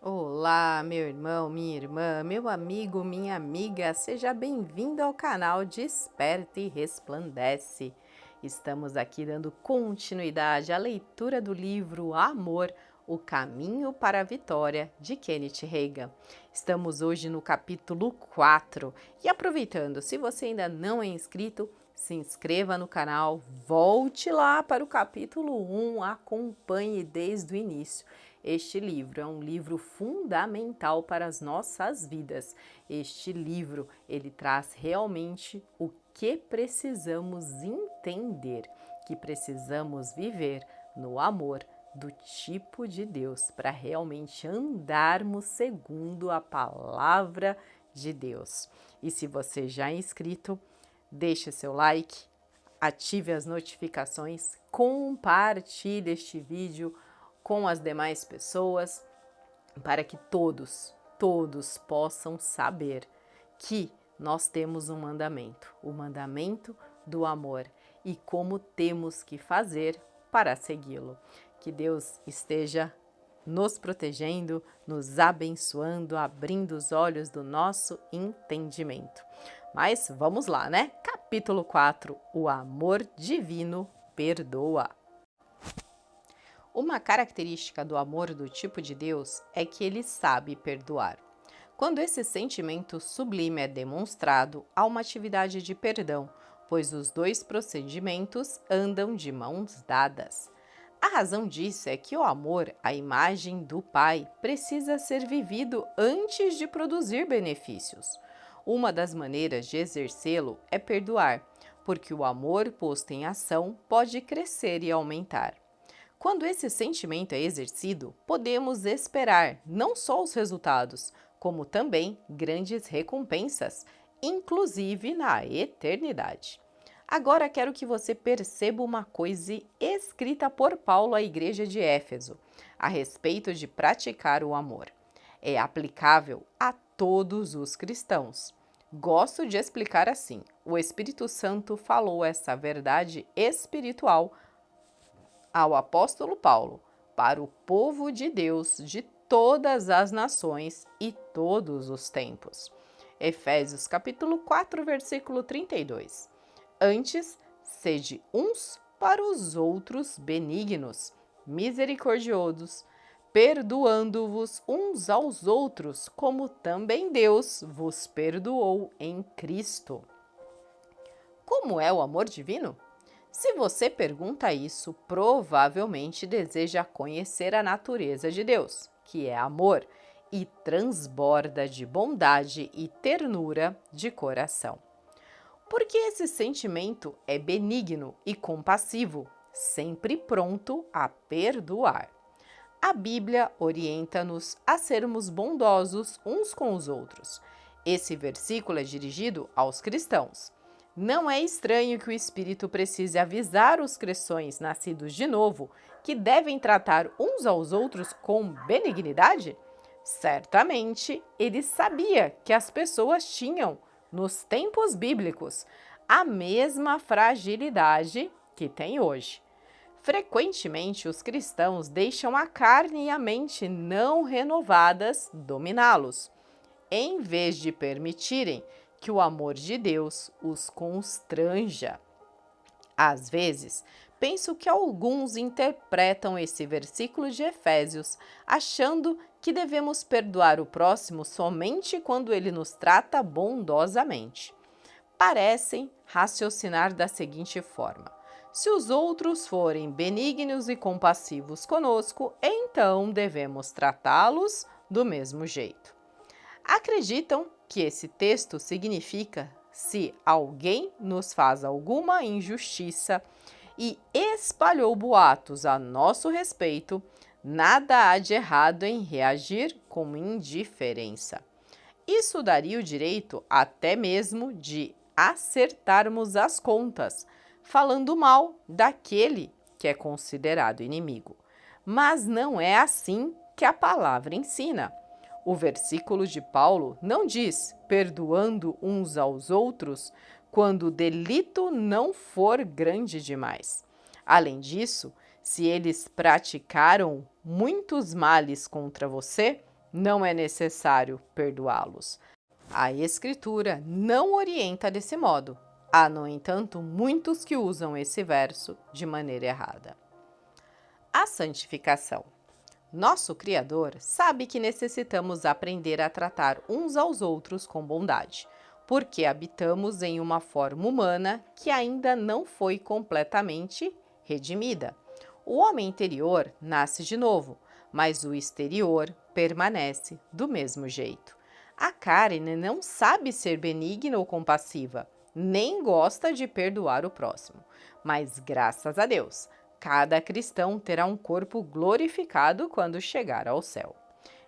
Olá, meu irmão, minha irmã, meu amigo, minha amiga, seja bem-vindo ao canal Desperta e Resplandece. Estamos aqui dando continuidade à leitura do livro Amor, o Caminho para a Vitória, de Kenneth Reagan. Estamos hoje no capítulo 4 e aproveitando, se você ainda não é inscrito, se inscreva no canal, volte lá para o capítulo 1, acompanhe desde o início. Este livro é um livro fundamental para as nossas vidas. Este livro, ele traz realmente o que precisamos entender, que precisamos viver no amor do tipo de Deus, para realmente andarmos segundo a palavra de Deus. E se você já é inscrito, deixe seu like, ative as notificações, compartilhe este vídeo com as demais pessoas, para que todos possam saber que nós temos um mandamento, o mandamento do amor e como temos que fazer para segui-lo. Que Deus esteja nos protegendo, nos abençoando, abrindo os olhos do nosso entendimento. Mas vamos lá, né? Capítulo 4, o amor divino perdoa. Uma característica do amor do tipo de Deus é que ele sabe perdoar. Quando esse sentimento sublime é demonstrado, há uma atividade de perdão, pois os dois procedimentos andam de mãos dadas. A razão disso é que o amor, à imagem do Pai, precisa ser vivido antes de produzir benefícios. Uma das maneiras de exercê-lo é perdoar, porque o amor posto em ação pode crescer e aumentar. Quando esse sentimento é exercido, podemos esperar não só os resultados, como também grandes recompensas, inclusive na eternidade. Agora quero que você perceba uma coisa escrita por Paulo à igreja de Éfeso, a respeito de praticar o amor. É aplicável a todos os cristãos. Gosto de explicar assim: o Espírito Santo falou essa verdade espiritual ao apóstolo Paulo, para o povo de Deus de todas as nações e todos os tempos. Efésios capítulo 4, versículo 32. Antes, sede uns para os outros benignos, misericordiosos, perdoando-vos uns aos outros, como também Deus vos perdoou em Cristo. Como é o amor divino? Se você pergunta isso, provavelmente deseja conhecer a natureza de Deus, que é amor, e transborda de bondade e ternura de coração. Porque esse sentimento é benigno e compassivo, sempre pronto a perdoar. A Bíblia orienta-nos a sermos bondosos uns com os outros. Esse versículo é dirigido aos cristãos. Não é estranho que o Espírito precise avisar os cristãos nascidos de novo que devem tratar uns aos outros com benignidade? Certamente ele sabia que as pessoas tinham, nos tempos bíblicos, a mesma fragilidade que tem hoje. Frequentemente, os cristãos deixam a carne e a mente não renovadas dominá-los, em vez de permitirem que o amor de Deus os constranja. Às vezes, penso que alguns interpretam esse versículo de Efésios achando que devemos perdoar o próximo somente quando ele nos trata bondosamente. Parecem raciocinar da seguinte forma: se os outros forem benignos e compassivos conosco, então devemos tratá-los do mesmo jeito. Acreditam que esse texto significa: se alguém nos faz alguma injustiça e espalhou boatos a nosso respeito, nada há de errado em reagir com indiferença. Isso daria o direito até mesmo de acertarmos as contas, falando mal daquele que é considerado inimigo. Mas não é assim que a palavra ensina. O versículo de Paulo não diz perdoando uns aos outros quando o delito não for grande demais. Além disso, se eles praticaram muitos males contra você, não é necessário perdoá-los. A Escritura não orienta desse modo. Há, no entanto, muitos que usam esse verso de maneira errada. A santificação. Nosso Criador sabe que necessitamos aprender a tratar uns aos outros com bondade, porque habitamos em uma forma humana que ainda não foi completamente redimida. O homem interior nasce de novo, mas o exterior permanece do mesmo jeito. A carne não sabe ser benigna ou compassiva, nem gosta de perdoar o próximo. Mas, graças a Deus, cada cristão terá um corpo glorificado quando chegar ao céu.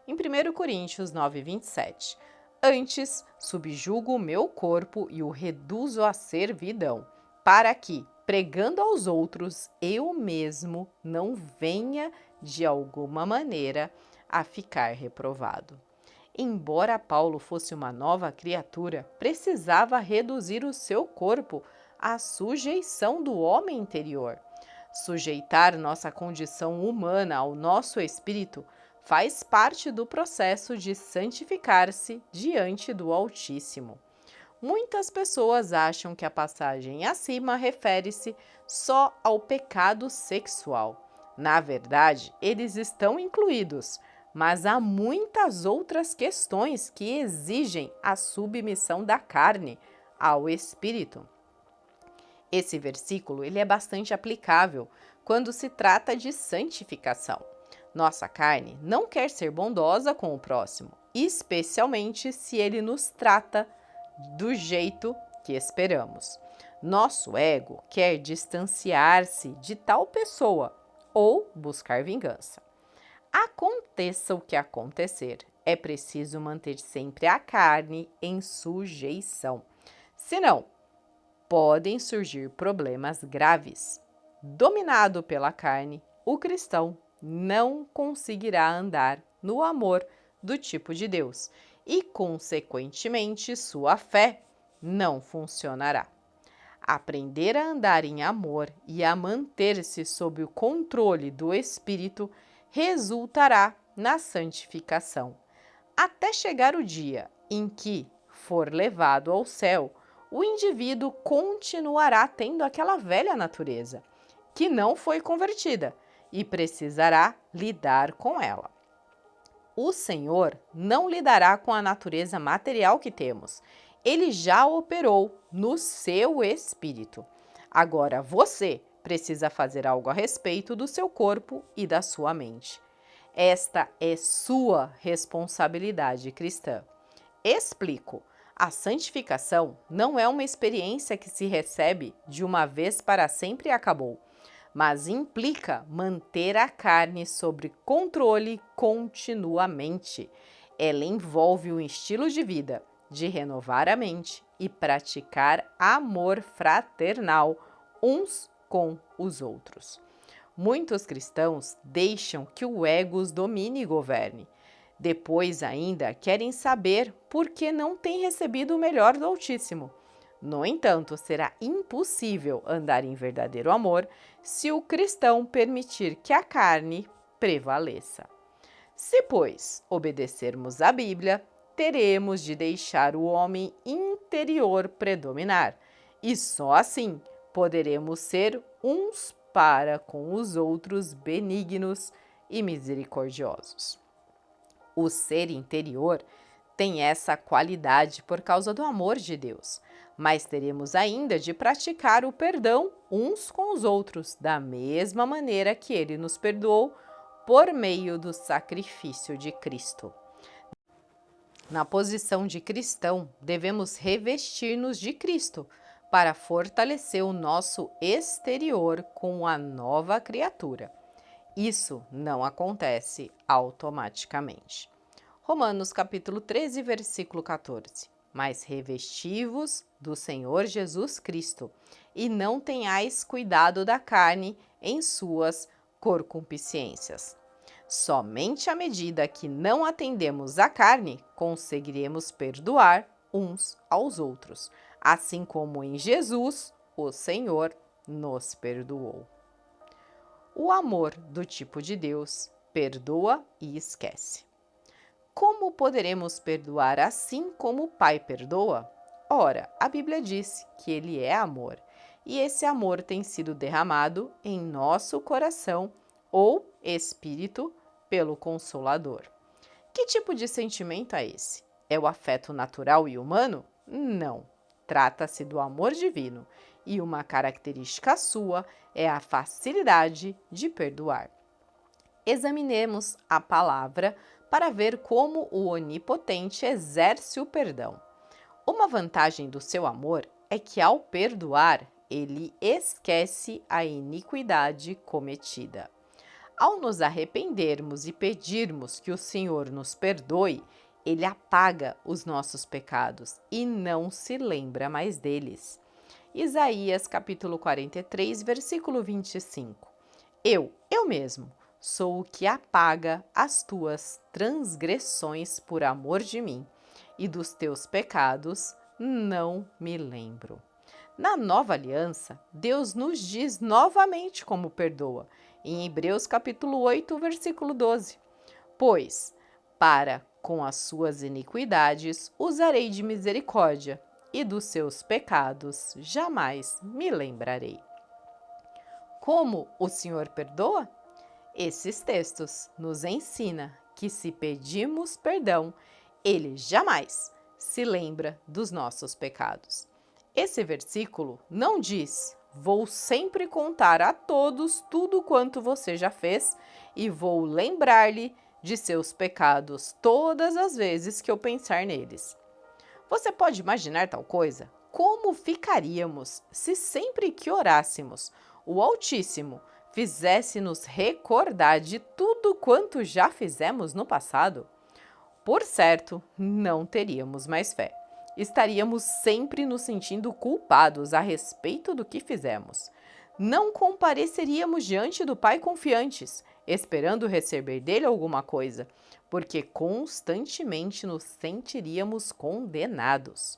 Em 1 Coríntios 9:27, antes subjugo o meu corpo e o reduzo à servidão, para que, pregando aos outros, eu mesmo não venha de alguma maneira a ficar reprovado. Embora Paulo fosse uma nova criatura, precisava reduzir o seu corpo à sujeição do homem interior. Sujeitar nossa condição humana ao nosso espírito faz parte do processo de santificar-se diante do Altíssimo. Muitas pessoas acham que a passagem acima refere-se só ao pecado sexual. Na verdade, eles estão incluídos, mas há muitas outras questões que exigem a submissão da carne ao espírito. Esse versículo ele é bastante aplicável quando se trata de santificação. Nossa carne não quer ser bondosa com o próximo, especialmente se ele nos trata do jeito que esperamos. Nosso ego quer distanciar-se de tal pessoa ou buscar vingança. Aconteça o que acontecer, é preciso manter sempre a carne em sujeição. Senão, podem surgir problemas graves. Dominado pela carne, o cristão não conseguirá andar no amor do tipo de Deus e, consequentemente, sua fé não funcionará. Aprender a andar em amor e a manter-se sob o controle do Espírito resultará na santificação, até chegar o dia em que for levado ao céu. O indivíduo continuará tendo aquela velha natureza, que não foi convertida, e precisará lidar com ela. O Senhor não lidará com a natureza material que temos. Ele já operou no seu espírito. Agora você precisa fazer algo a respeito do seu corpo e da sua mente. Esta é sua responsabilidade cristã. Explico. A santificação não é uma experiência que se recebe de uma vez para sempre e acabou, mas implica manter a carne sob controle continuamente. Ela envolve um estilo de vida, de renovar a mente e praticar amor fraternal uns com os outros. Muitos cristãos deixam que o ego os domine e governe. Depois ainda querem saber por que não têm recebido o melhor do Altíssimo. No entanto, será impossível andar em verdadeiro amor se o cristão permitir que a carne prevaleça. Se, pois, obedecermos à Bíblia, teremos de deixar o homem interior predominar, e só assim poderemos ser uns para com os outros benignos e misericordiosos. O ser interior tem essa qualidade por causa do amor de Deus, mas teremos ainda de praticar o perdão uns com os outros, da mesma maneira que Ele nos perdoou por meio do sacrifício de Cristo. Na posição de cristão, devemos revestir-nos de Cristo para fortalecer o nosso exterior com a nova criatura. Isso não acontece automaticamente. Romanos capítulo 13, versículo 14. Mas revesti-vos do Senhor Jesus Cristo, e não tenhais cuidado da carne em suas concupiscências. Somente à medida que não atendemos à carne, conseguiremos perdoar uns aos outros, assim como em Jesus, o Senhor, nos perdoou. O amor do tipo de Deus perdoa e esquece. como poderemos perdoar assim como o Pai perdoa? Ora, a Bíblia diz que Ele é amor, e esse amor tem sido derramado em nosso coração ou espírito pelo Consolador. Que tipo de sentimento é esse? É o afeto natural e humano? Não. Trata-se do amor divino, e uma característica sua é a facilidade de perdoar. Examinemos a palavra para ver como o Onipotente exerce o perdão. Uma vantagem do seu amor é que, ao perdoar, ele esquece a iniquidade cometida. Ao nos arrependermos e pedirmos que o Senhor nos perdoe, Ele apaga os nossos pecados e não se lembra mais deles. Isaías capítulo 43, versículo 25. Eu mesmo, sou o que apaga as tuas transgressões por amor de mim, e dos teus pecados não me lembro. Na nova aliança, Deus nos diz novamente como perdoa, em Hebreus capítulo 8, versículo 12. Pois, para com as suas iniquidades usarei de misericórdia, e dos seus pecados jamais me lembrarei. Como o Senhor perdoa? Esses textos nos ensinam que se pedimos perdão, Ele jamais se lembra dos nossos pecados. Esse versículo não diz: vou sempre contar a todos tudo quanto você já fez e vou lembrar-lhe de seus pecados todas as vezes que eu pensar neles. Você pode imaginar tal coisa? Como ficaríamos se sempre que orássemos, o Altíssimo fizesse-nos recordar de tudo quanto já fizemos no passado? Por certo, não teríamos mais fé. Estaríamos sempre nos sentindo culpados a respeito do que fizemos. Não compareceríamos diante do Pai confiantes, esperando receber dele alguma coisa, porque constantemente nos sentiríamos condenados.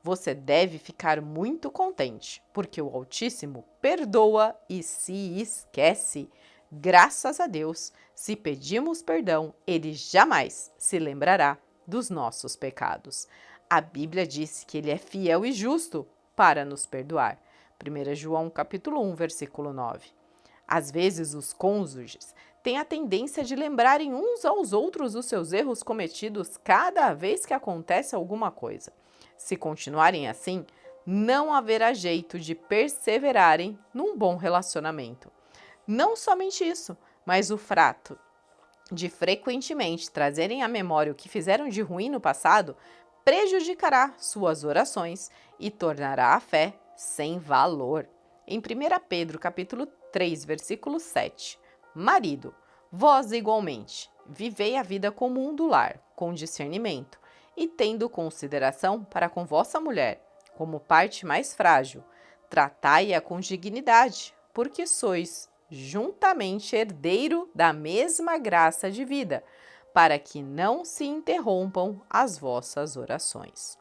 Você deve ficar muito contente, porque o Altíssimo perdoa e se esquece. Graças a Deus, se pedimos perdão, Ele jamais se lembrará dos nossos pecados. A Bíblia diz que Ele é fiel e justo para nos perdoar. 1 João capítulo 1, versículo 9. Às vezes, os cônjuges têm a tendência de lembrarem uns aos outros os seus erros cometidos cada vez que acontece alguma coisa. Se continuarem assim, não haverá jeito de perseverarem num bom relacionamento. Não somente isso, mas o fato de frequentemente trazerem à memória o que fizeram de ruim no passado prejudicará suas orações e tornará a fé sem valor. Em 1 Pedro capítulo 3, versículo 7. Marido, vós igualmente, vivei a vida comum do lar, com discernimento, e tendo consideração para com vossa mulher, como parte mais frágil, tratai-a com dignidade, porque sois juntamente herdeiro da mesma graça de vida, para que não se interrompam as vossas orações.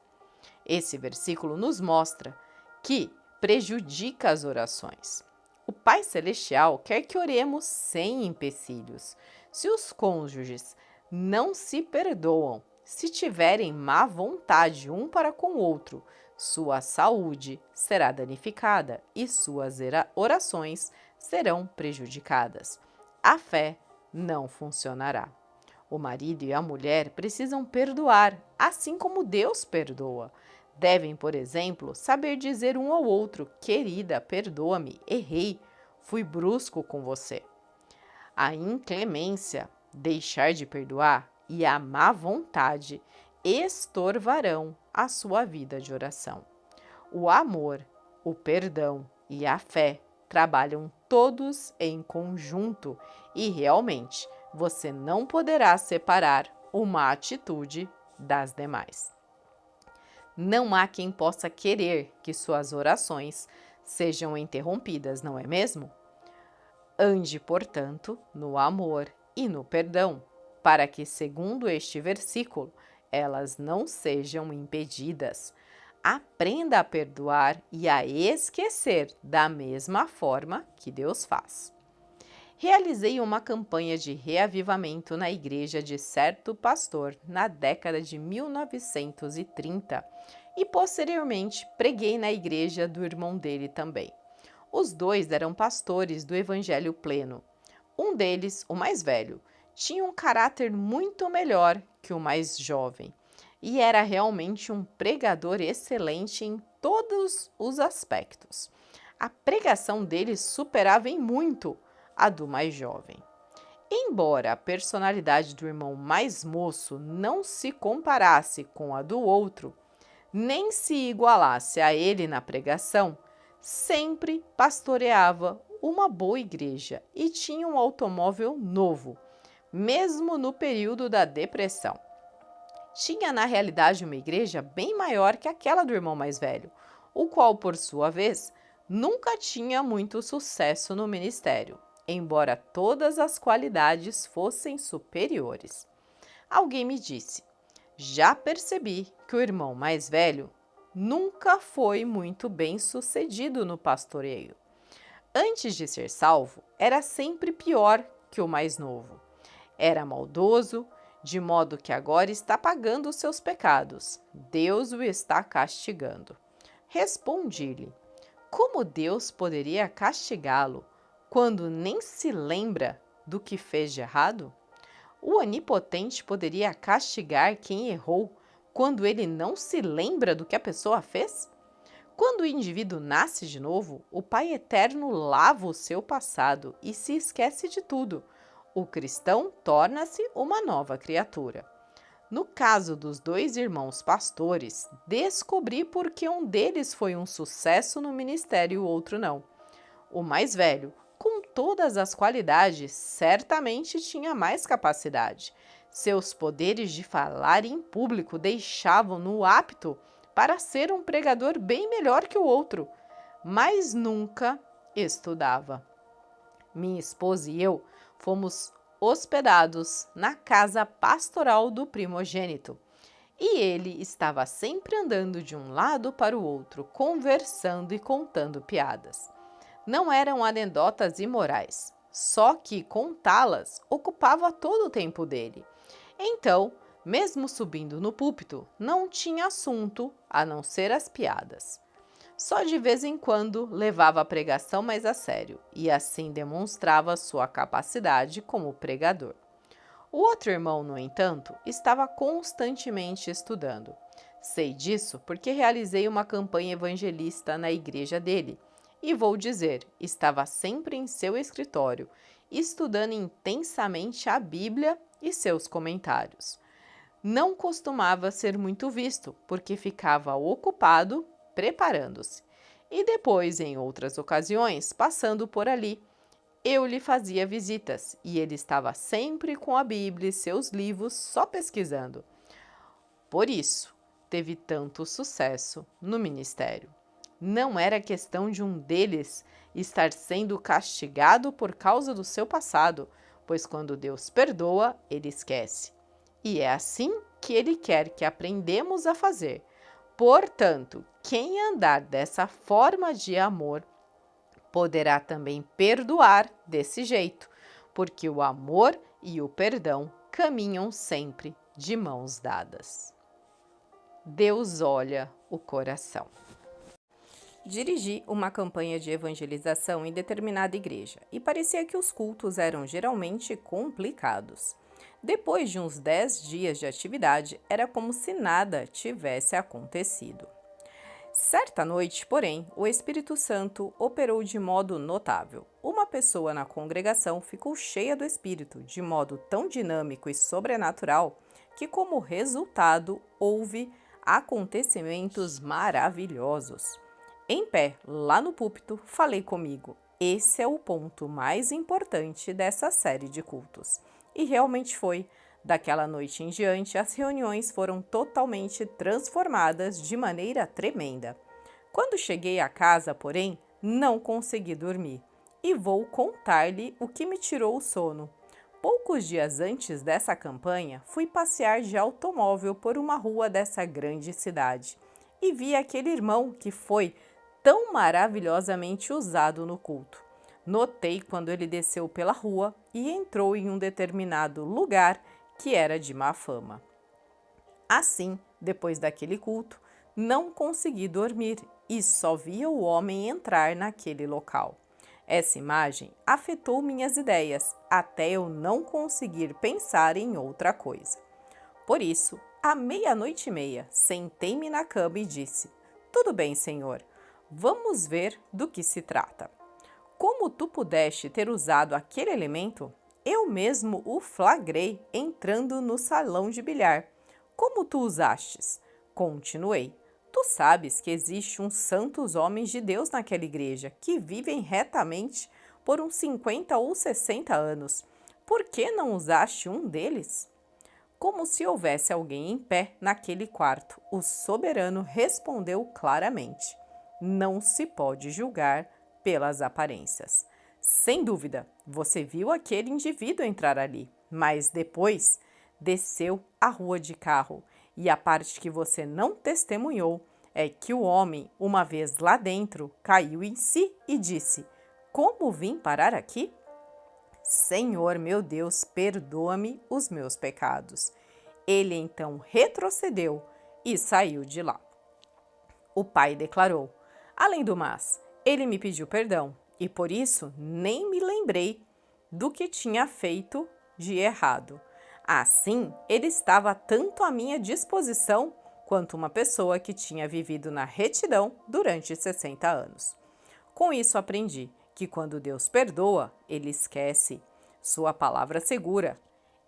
Esse versículo nos mostra que prejudica as orações. O Pai Celestial quer que oremos sem empecilhos. Se os cônjuges não se perdoam, se tiverem má vontade um para com o outro, sua saúde será danificada e suas orações serão prejudicadas. A fé não funcionará. O marido e a mulher precisam perdoar, assim como Deus perdoa. Devem, por exemplo, saber dizer um ao outro: querida, perdoa-me, errei, fui brusco com você. A inclemência, deixar de perdoar, e a má vontade estorvarão a sua vida de oração. O amor, o perdão e a fé trabalham todos em conjunto e realmente você não poderá separar uma atitude das demais. Não há quem possa querer que suas orações sejam interrompidas, não é mesmo? Ande, portanto, no amor e no perdão, para que, segundo este versículo, elas não sejam impedidas. Aprenda a perdoar e a esquecer da mesma forma que Deus faz. Realizei uma campanha de reavivamento na igreja de certo pastor na década de 1930 e posteriormente preguei na igreja do irmão dele também. Os dois eram pastores do Evangelho Pleno. Um deles, o mais velho, tinha um caráter muito melhor que o mais jovem e era realmente um pregador excelente em todos os aspectos. A pregação dele superava em muito a do mais jovem. Embora a personalidade do irmão mais moço não se comparasse com a do outro, nem se igualasse a ele na pregação, sempre pastoreava uma boa igreja e tinha um automóvel novo, mesmo no período da depressão. Tinha na realidade uma igreja bem maior que aquela do irmão mais velho, o qual, por sua vez, nunca tinha muito sucesso no ministério, embora todas as qualidades fossem superiores. Alguém me disse: já percebi que o irmão mais velho nunca foi muito bem sucedido no pastoreio. Antes de ser salvo, era sempre pior que o mais novo. Era maldoso, de modo que agora está pagando os seus pecados. Deus o está castigando. Respondi-lhe: como Deus poderia castigá-lo quando nem se lembra do que fez de errado? O Onipotente poderia castigar quem errou quando ele não se lembra do que a pessoa fez? Quando o indivíduo nasce de novo, o Pai Eterno lava o seu passado e se esquece de tudo. O cristão torna-se uma nova criatura. No caso dos dois irmãos pastores, descobri por que um deles foi um sucesso no ministério e o outro não. O mais velho, com todas as qualidades, certamente tinha mais capacidade. Seus poderes de falar em público deixavam-no apto para ser um pregador bem melhor que o outro, mas nunca estudava. Minha esposa e eu fomos hospedados na casa pastoral do primogênito, e ele estava sempre andando de um lado para o outro, conversando e contando piadas. Não eram anedotas imorais, só que contá-las ocupava todo o tempo dele. Então, mesmo subindo no púlpito, não tinha assunto a não ser as piadas. Só de vez em quando levava a pregação mais a sério e assim demonstrava sua capacidade como pregador. O outro irmão, no entanto, estava constantemente estudando. Sei disso porque realizei uma campanha evangelista na igreja dele e vou dizer, estava sempre em seu escritório, estudando intensamente a Bíblia e seus comentários. Não costumava ser muito visto, porque ficava ocupado preparando-se, e depois, em outras ocasiões, passando por ali. Eu lhe fazia visitas, e ele estava sempre com a Bíblia e seus livros só pesquisando. Por isso, teve tanto sucesso no ministério. Não era questão de um deles estar sendo castigado por causa do seu passado, pois quando Deus perdoa, ele esquece. E é assim que ele quer que aprendemos a fazer. Portanto, quem andar dessa forma de amor poderá também perdoar desse jeito, porque o amor e o perdão caminham sempre de mãos dadas. Deus olha o coração. Dirigi uma campanha de evangelização em determinada igreja e parecia que os cultos eram geralmente complicados. Depois de uns 10 dias de atividade, era como se nada tivesse acontecido. Certa noite, porém, o Espírito Santo operou de modo notável. Uma pessoa na congregação ficou cheia do Espírito, de modo tão dinâmico e sobrenatural, que, como resultado, houve acontecimentos maravilhosos. Em pé, lá no púlpito, falei comigo. Esse é o ponto mais importante dessa série de cultos. E realmente foi. Daquela noite em diante, as reuniões foram totalmente transformadas de maneira tremenda. Quando cheguei à casa, porém, não consegui dormir. E vou contar-lhe o que me tirou o sono. Poucos dias antes dessa campanha, fui passear de automóvel por uma rua dessa grande cidade e vi aquele irmão que foi tão maravilhosamente usado no culto. Notei quando ele desceu pela rua e entrou em um determinado lugar que era de má fama. Assim, depois daquele culto, não consegui dormir e só via o homem entrar naquele local. Essa imagem afetou minhas ideias até eu não conseguir pensar em outra coisa. Por isso, à 00:30, sentei-me na cama e disse: Tudo bem, Senhor, vamos ver do que se trata. Como tu pudeste ter usado aquele elemento? Eu mesmo o flagrei entrando no salão de bilhar. Como tu usastes? Continuei. Tu sabes que existe uns santos homens de Deus naquela igreja que vivem retamente por uns 50 ou 60 anos. Por que não usaste um deles? Como se houvesse alguém em pé naquele quarto, o soberano respondeu claramente: Não se pode julgar pelas aparências. Sem dúvida, você viu aquele indivíduo entrar ali, mas depois desceu a rua de carro. E a parte que você não testemunhou é que o homem, uma vez lá dentro, caiu em si e disse: Como vim parar aqui? Senhor meu Deus, perdoa-me os meus pecados. Ele então retrocedeu e saiu de lá. O pai declarou: Além do mais, ele me pediu perdão e por isso nem me lembrei do que tinha feito de errado. Assim, ele estava tanto à minha disposição quanto uma pessoa que tinha vivido na retidão durante 60 anos. Com isso aprendi que quando Deus perdoa, ele esquece. Sua palavra segura: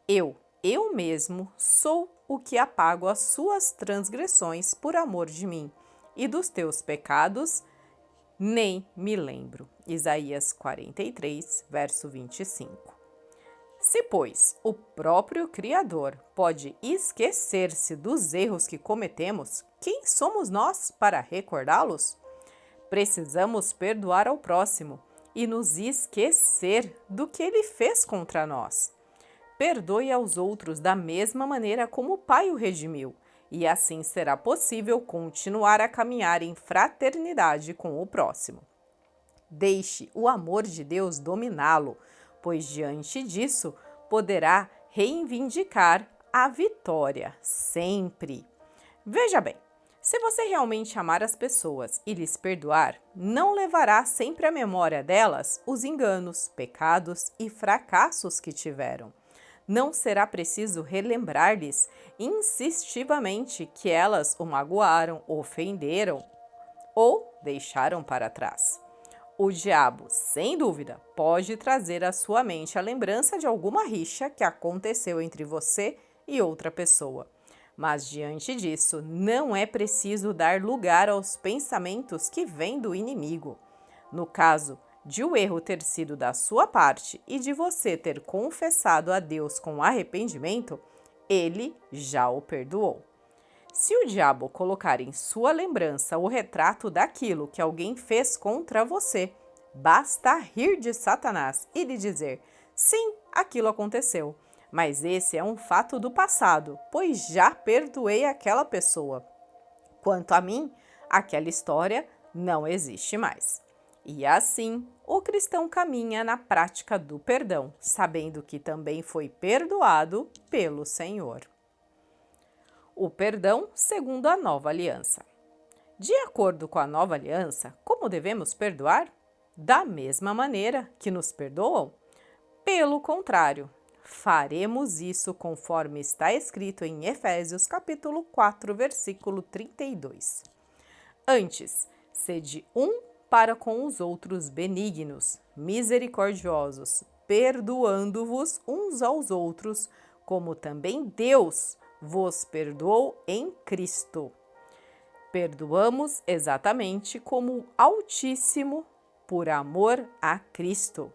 eu mesmo sou o que apago as suas transgressões por amor de mim, e dos teus pecados nem me lembro. Isaías 43, verso 25. Se, pois, o próprio Criador pode esquecer-se dos erros que cometemos, quem somos nós para recordá-los? Precisamos perdoar ao próximo e nos esquecer do que ele fez contra nós. Perdoe aos outros da mesma maneira como o Pai o redimiu, e assim será possível continuar a caminhar em fraternidade com o próximo. Deixe o amor de Deus dominá-lo, pois diante disso poderá reivindicar a vitória sempre. Veja bem, se você realmente amar as pessoas e lhes perdoar, não levará sempre à memória delas os enganos, pecados e fracassos que tiveram. Não será preciso relembrar-lhes insistivamente que elas o magoaram, ofenderam ou deixaram para trás. O diabo, sem dúvida, pode trazer à sua mente a lembrança de alguma rixa que aconteceu entre você e outra pessoa. Mas diante disso, não é preciso dar lugar aos pensamentos que vêm do inimigo. No caso de o erro ter sido da sua parte e de você ter confessado a Deus com arrependimento, ele já o perdoou. Se o diabo colocar em sua lembrança o retrato daquilo que alguém fez contra você, basta rir de Satanás e lhe dizer: sim, aquilo aconteceu, mas esse é um fato do passado, pois já perdoei aquela pessoa. Quanto a mim, aquela história não existe mais. E assim, o cristão caminha na prática do perdão, sabendo que também foi perdoado pelo Senhor. O perdão segundo a nova aliança. De acordo com a nova aliança, como devemos perdoar? Da mesma maneira que nos perdoam? Pelo contrário, faremos isso conforme está escrito em Efésios capítulo 4, versículo 32. Antes, sede um para com os outros benignos, misericordiosos, perdoando-vos uns aos outros, como também Deus vos perdoou em Cristo. Perdoamos exatamente como o Altíssimo, por amor a Cristo,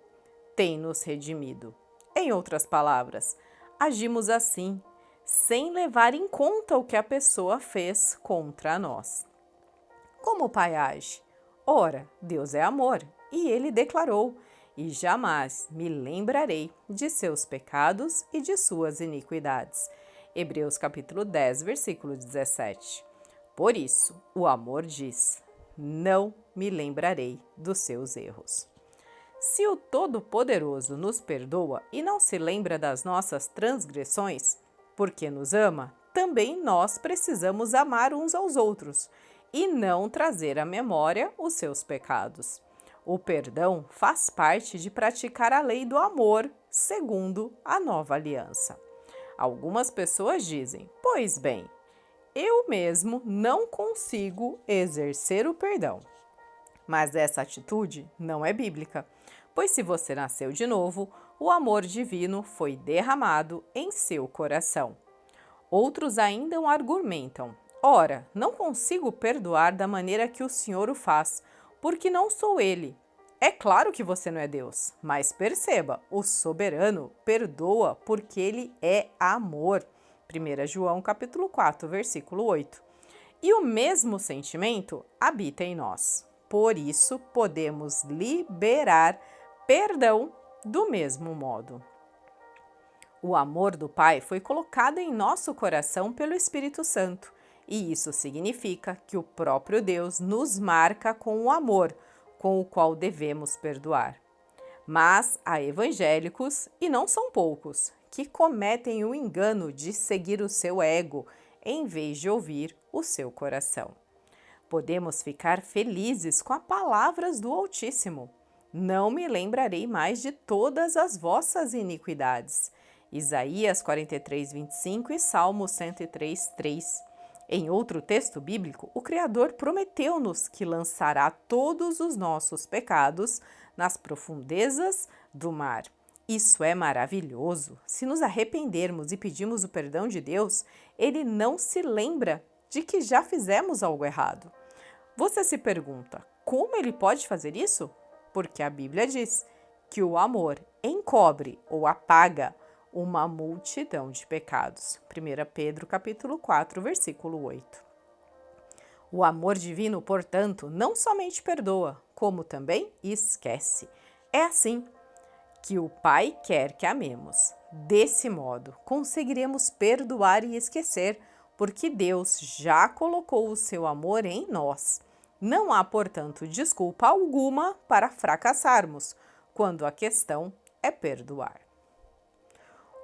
tem nos redimido. Em outras palavras, agimos assim, sem levar em conta o que a pessoa fez contra nós. Como o Pai age? Ora, Deus é amor, e Ele declarou: e jamais me lembrarei de seus pecados e de suas iniquidades. Hebreus capítulo 10, versículo 17. Por isso, o amor diz: não me lembrarei dos seus erros. Se o Todo-Poderoso nos perdoa e não se lembra das nossas transgressões, porque nos ama, também nós precisamos amar uns aos outros e não trazer à memória os seus pecados. O perdão faz parte de praticar a lei do amor, segundo a nova aliança. Algumas pessoas dizem: pois bem, eu mesmo não consigo exercer o perdão. Mas essa atitude não é bíblica, pois se você nasceu de novo, o amor divino foi derramado em seu coração. Outros ainda argumentam: ora, não consigo perdoar da maneira que o Senhor o faz, porque não sou ele. É claro que você não é Deus, mas perceba, o soberano perdoa porque ele é amor. 1 João capítulo 4, versículo 8. E o mesmo sentimento habita em nós. Por isso, podemos liberar perdão do mesmo modo. O amor do Pai foi colocado em nosso coração pelo Espírito Santo, e isso significa que o próprio Deus nos marca com o amor com o qual devemos perdoar. Mas há evangélicos, e não são poucos, que cometem o engano de seguir o seu ego em vez de ouvir o seu coração. Podemos ficar felizes com as palavras do Altíssimo. Não me lembrarei mais de todas as vossas iniquidades. Isaías 43, 25 e Salmo 103, 3. Em outro texto bíblico, o Criador prometeu-nos que lançará todos os nossos pecados nas profundezas do mar. Isso é maravilhoso. Se nos arrependermos e pedirmos o perdão de Deus, Ele não se lembra de que já fizemos algo errado. Você se pergunta, como Ele pode fazer isso? Porque a Bíblia diz que o amor encobre ou apaga uma multidão de pecados. 1 Pedro capítulo 4, versículo 8. O amor divino, portanto, não somente perdoa, como também esquece. É assim que o Pai quer que amemos. Desse modo, conseguiremos perdoar e esquecer, porque Deus já colocou o seu amor em nós. Não há, portanto, desculpa alguma para fracassarmos, quando a questão é perdoar.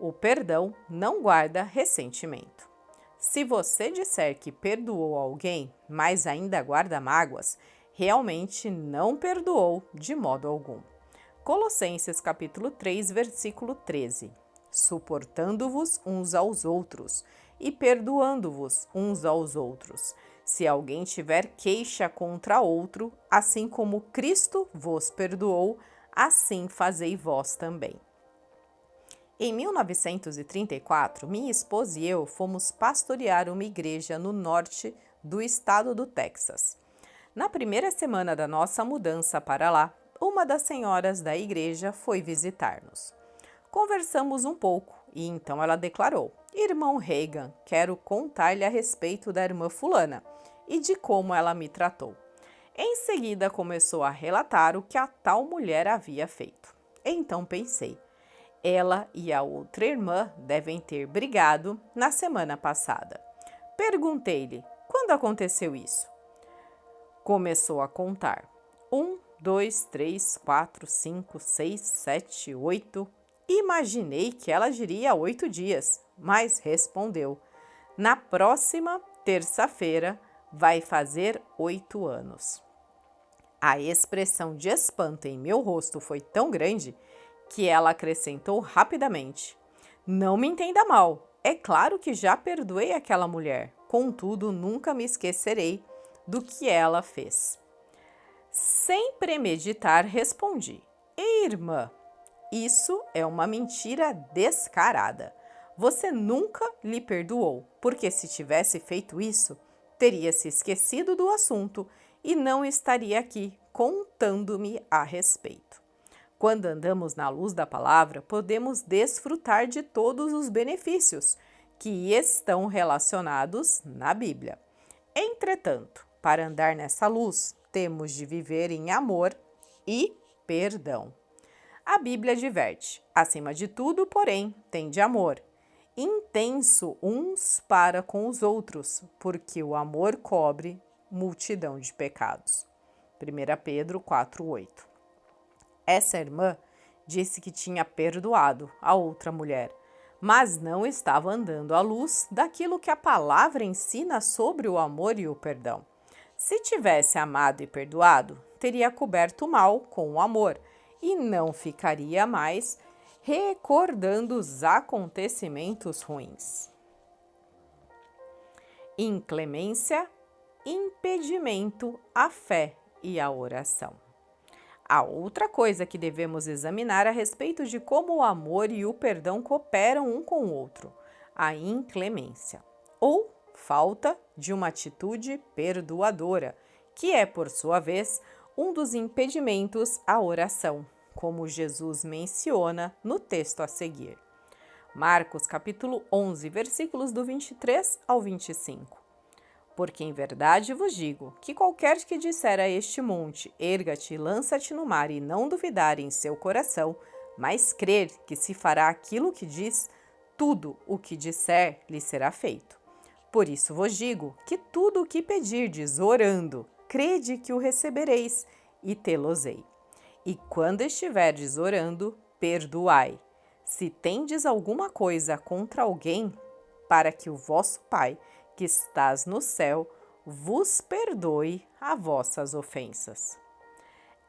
O perdão não guarda ressentimento. Se você disser que perdoou alguém, mas ainda guarda mágoas, realmente não perdoou de modo algum. Colossenses capítulo 3, versículo 13. Suportando-vos uns aos outros e perdoando-vos uns aos outros. Se alguém tiver queixa contra outro, assim como Cristo vos perdoou, assim fazei vós também. Em 1934, minha esposa e eu fomos pastorear uma igreja no norte do estado do Texas. Na primeira semana da nossa mudança para lá, uma das senhoras da igreja foi visitar-nos. Conversamos um pouco e então ela declarou: Irmão Reagan, quero contar-lhe a respeito da irmã fulana e de como ela me tratou. Em seguida começou a relatar o que a tal mulher havia feito. Então pensei, ela e a outra irmã devem ter brigado na semana passada. Perguntei-lhe, quando aconteceu isso? Começou a contar. 1, 2, 3, 4, 5, 6, 7, 8. Imaginei que ela diria 8 dias, mas respondeu: na próxima terça-feira vai fazer 8 anos. A expressão de espanto em meu rosto foi tão grande que ela acrescentou rapidamente: não me entenda mal, é claro que já perdoei aquela mulher, contudo nunca me esquecerei do que ela fez. Sem premeditar, respondi: irmã, isso é uma mentira descarada. Você nunca lhe perdoou, porque se tivesse feito isso, teria se esquecido do assunto e não estaria aqui contando-me a respeito. Quando andamos na luz da palavra, podemos desfrutar de todos os benefícios que estão relacionados na Bíblia. Entretanto, para andar nessa luz, temos de viver em amor e perdão. A Bíblia adverte: acima de tudo, porém, tende amor, intenso uns para com os outros, porque o amor cobre multidão de pecados. 1 Pedro 4:8. Essa irmã disse que tinha perdoado a outra mulher, mas não estava andando à luz daquilo que a palavra ensina sobre o amor e o perdão. Se tivesse amado e perdoado, teria coberto o mal com o amor e não ficaria mais recordando os acontecimentos ruins. Inclemência, impedimento à fé e à oração. A outra coisa que devemos examinar a respeito de como o amor e o perdão cooperam um com o outro, a inclemência, ou falta de uma atitude perdoadora, que é, por sua vez, um dos impedimentos à oração, como Jesus menciona no texto a seguir. Marcos capítulo 11, versículos do 23 ao 25. Porque em verdade vos digo que qualquer que disser a este monte, erga-te e lança-te no mar, e não duvidar em seu coração, mas crer que se fará aquilo que diz, tudo o que disser lhe será feito. Por isso vos digo que tudo o que pedirdes orando, crede que o recebereis, e tê-los-ei. E quando estiverdes orando, perdoai, se tendes alguma coisa contra alguém, para que o vosso Pai, que estás no céu, vos perdoe as vossas ofensas.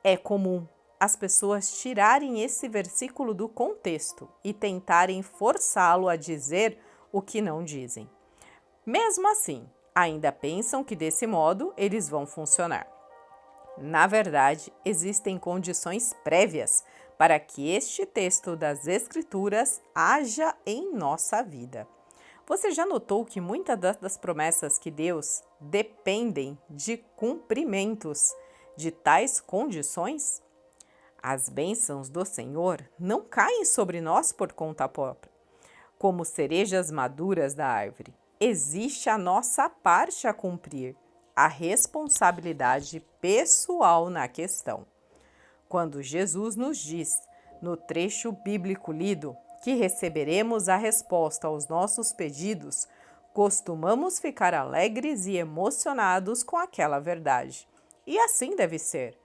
É comum as pessoas tirarem esse versículo do contexto e tentarem forçá-lo a dizer o que não dizem. Mesmo assim, ainda pensam que desse modo eles vão funcionar. Na verdade, existem condições prévias para que este texto das Escrituras haja em nossa vida. Você já notou que muitas das promessas que Deus dependem de cumprimentos de tais condições? As bênçãos do Senhor não caem sobre nós por conta própria, como cerejas maduras da árvore. Existe a nossa parte a cumprir, a responsabilidade pessoal na questão. Quando Jesus nos diz, no trecho bíblico lido, que receberemos a resposta aos nossos pedidos, costumamos ficar alegres e emocionados com aquela verdade. E assim deve ser.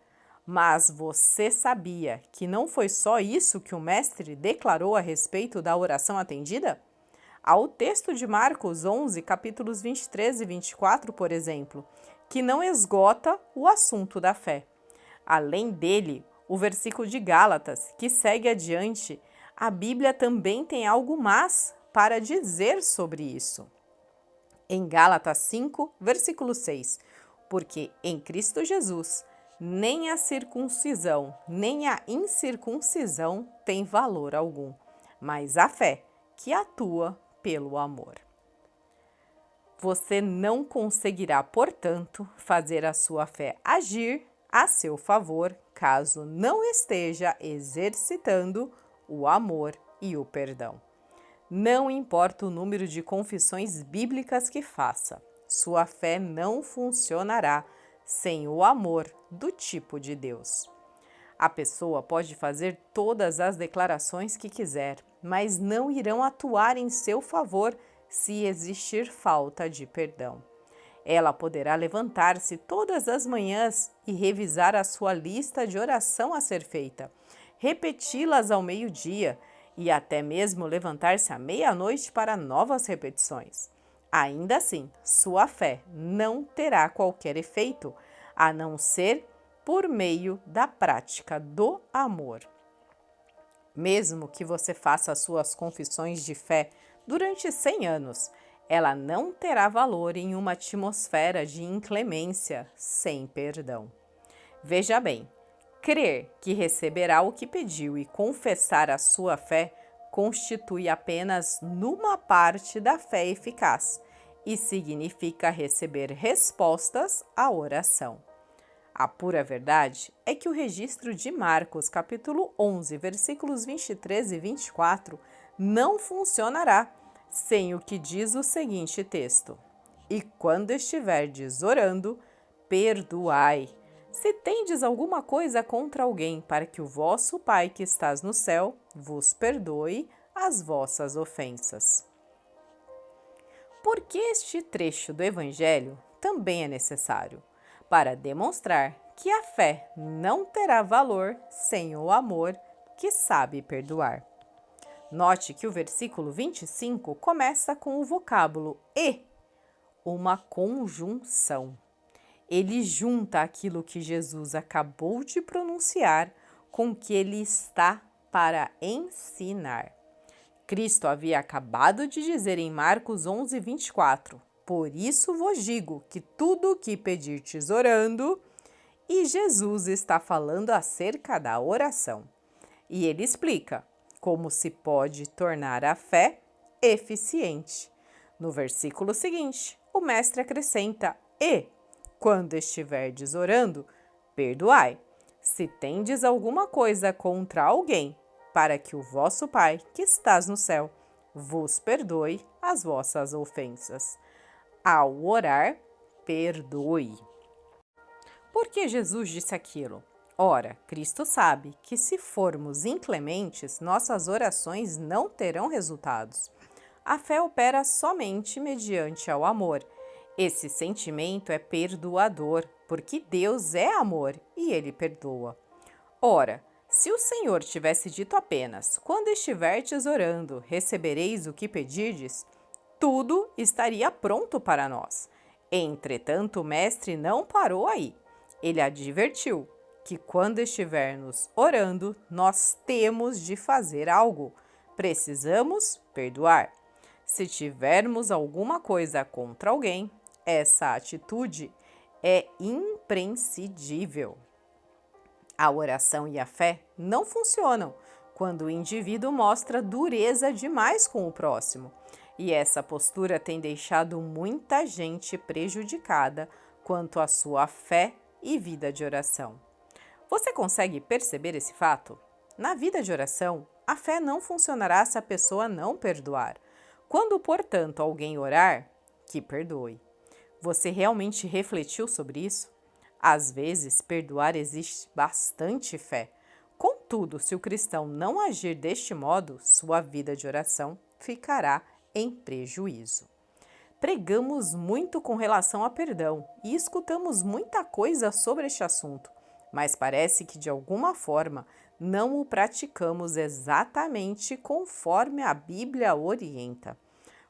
Mas você sabia que não foi só isso que o Mestre declarou a respeito da oração atendida? Há o texto de Marcos 11, capítulos 23 e 24, por exemplo, que não esgota o assunto da fé. Além dele, o versículo de Gálatas, que segue adiante, a Bíblia também tem algo mais para dizer sobre isso. Em Gálatas 5, versículo 6, porque em Cristo Jesus, nem a circuncisão, nem a incircuncisão tem valor algum, mas a fé que atua pelo amor. Você não conseguirá, portanto, fazer a sua fé agir a seu favor caso não esteja exercitando o amor e o perdão. Não importa o número de confissões bíblicas que faça, sua fé não funcionará sem o amor do tipo de Deus. A pessoa pode fazer todas as declarações que quiser, mas não irão atuar em seu favor se existir falta de perdão. Ela poderá levantar-se todas as manhãs e revisar a sua lista de oração a ser feita, repeti-las ao meio-dia e até mesmo levantar-se à meia-noite para novas repetições. Ainda assim, sua fé não terá qualquer efeito, a não ser por meio da prática do amor. Mesmo que você faça suas confissões de fé durante 100 anos, ela não terá valor em uma atmosfera de inclemência sem perdão. Veja bem, crer que receberá o que pediu e confessar a sua fé constitui apenas numa parte da fé eficaz e significa receber respostas à oração. A pura verdade é que o registro de Marcos, capítulo 11, versículos 23 e 24, não funcionará sem o que diz o seguinte texto: E quando estiverdes orando, perdoai, se tendes alguma coisa contra alguém, para que o vosso Pai que estás no céu vos perdoe as vossas ofensas. Porque este trecho do Evangelho também é necessário para demonstrar que a fé não terá valor sem o amor que sabe perdoar. Note que o versículo 25 começa com o vocábulo e, uma conjunção. Ele junta aquilo que Jesus acabou de pronunciar com o que ele está para ensinar. Cristo havia acabado de dizer em Marcos 11:24, por isso vos digo que tudo o que pedirdes orando, e Jesus está falando acerca da oração. E ele explica como se pode tornar a fé eficiente. No versículo seguinte, o mestre acrescenta: e, quando estiverdes orando, perdoai, se tendes alguma coisa contra alguém, para que o vosso Pai, que estás no céu, vos perdoe as vossas ofensas. Ao orar, perdoe. Por que Jesus disse aquilo? Ora, Cristo sabe que se formos inclementes, nossas orações não terão resultados. A fé opera somente mediante ao amor. Esse sentimento é perdoador, porque Deus é amor e Ele perdoa. Ora, se o Senhor tivesse dito apenas, quando estiverdes orando, recebereis o que pedirdes, tudo estaria pronto para nós. Entretanto, o Mestre não parou aí. Ele advertiu que quando estivermos orando, nós temos de fazer algo. Precisamos perdoar. Se tivermos alguma coisa contra alguém, essa atitude é imprescindível. A oração e a fé não funcionam quando o indivíduo mostra dureza demais com o próximo. E essa postura tem deixado muita gente prejudicada quanto à sua fé e vida de oração. Você consegue perceber esse fato? Na vida de oração, a fé não funcionará se a pessoa não perdoar. Quando, portanto, alguém orar, que perdoe. Você realmente refletiu sobre isso? Às vezes, perdoar exige bastante fé. Contudo, se o cristão não agir deste modo, sua vida de oração ficará em prejuízo. Pregamos muito com relação a perdão e escutamos muita coisa sobre este assunto, mas parece que de alguma forma não o praticamos exatamente conforme a Bíblia orienta.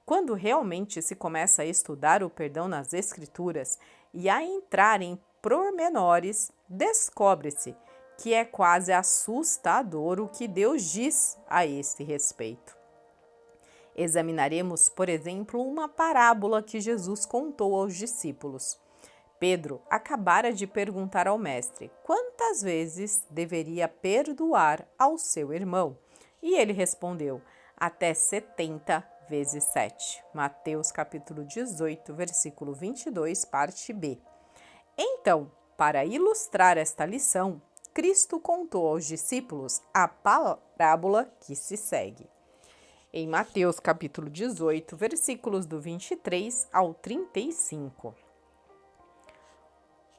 Quando realmente se começa a estudar o perdão nas Escrituras e a entrar em pormenores, descobre-se que é quase assustador o que Deus diz a esse respeito. Examinaremos, por exemplo, uma parábola que Jesus contou aos discípulos. Pedro acabara de perguntar ao mestre quantas vezes deveria perdoar ao seu irmão. E ele respondeu, até 70 vezes 7. Mateus capítulo 18, versículo 22, parte B. Então, para ilustrar esta lição, Cristo contou aos discípulos a parábola que se segue. Em Mateus capítulo 18, versículos do 23 ao 35.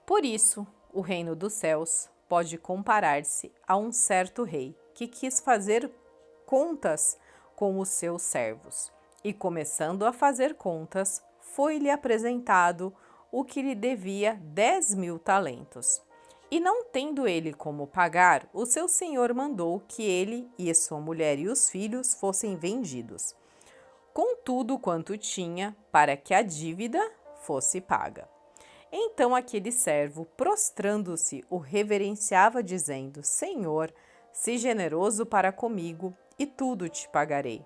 Por isso, o reino dos céus pode comparar-se a um certo rei que quis fazer contas com os seus servos. E começando a fazer contas, foi-lhe apresentado o que lhe devia 10.000 talentos. E não tendo ele como pagar, o seu senhor mandou que ele e sua mulher e os filhos fossem vendidos, com tudo quanto tinha, para que a dívida fosse paga. Então aquele servo, prostrando-se, o reverenciava, dizendo: Senhor, se generoso para comigo, e tudo te pagarei.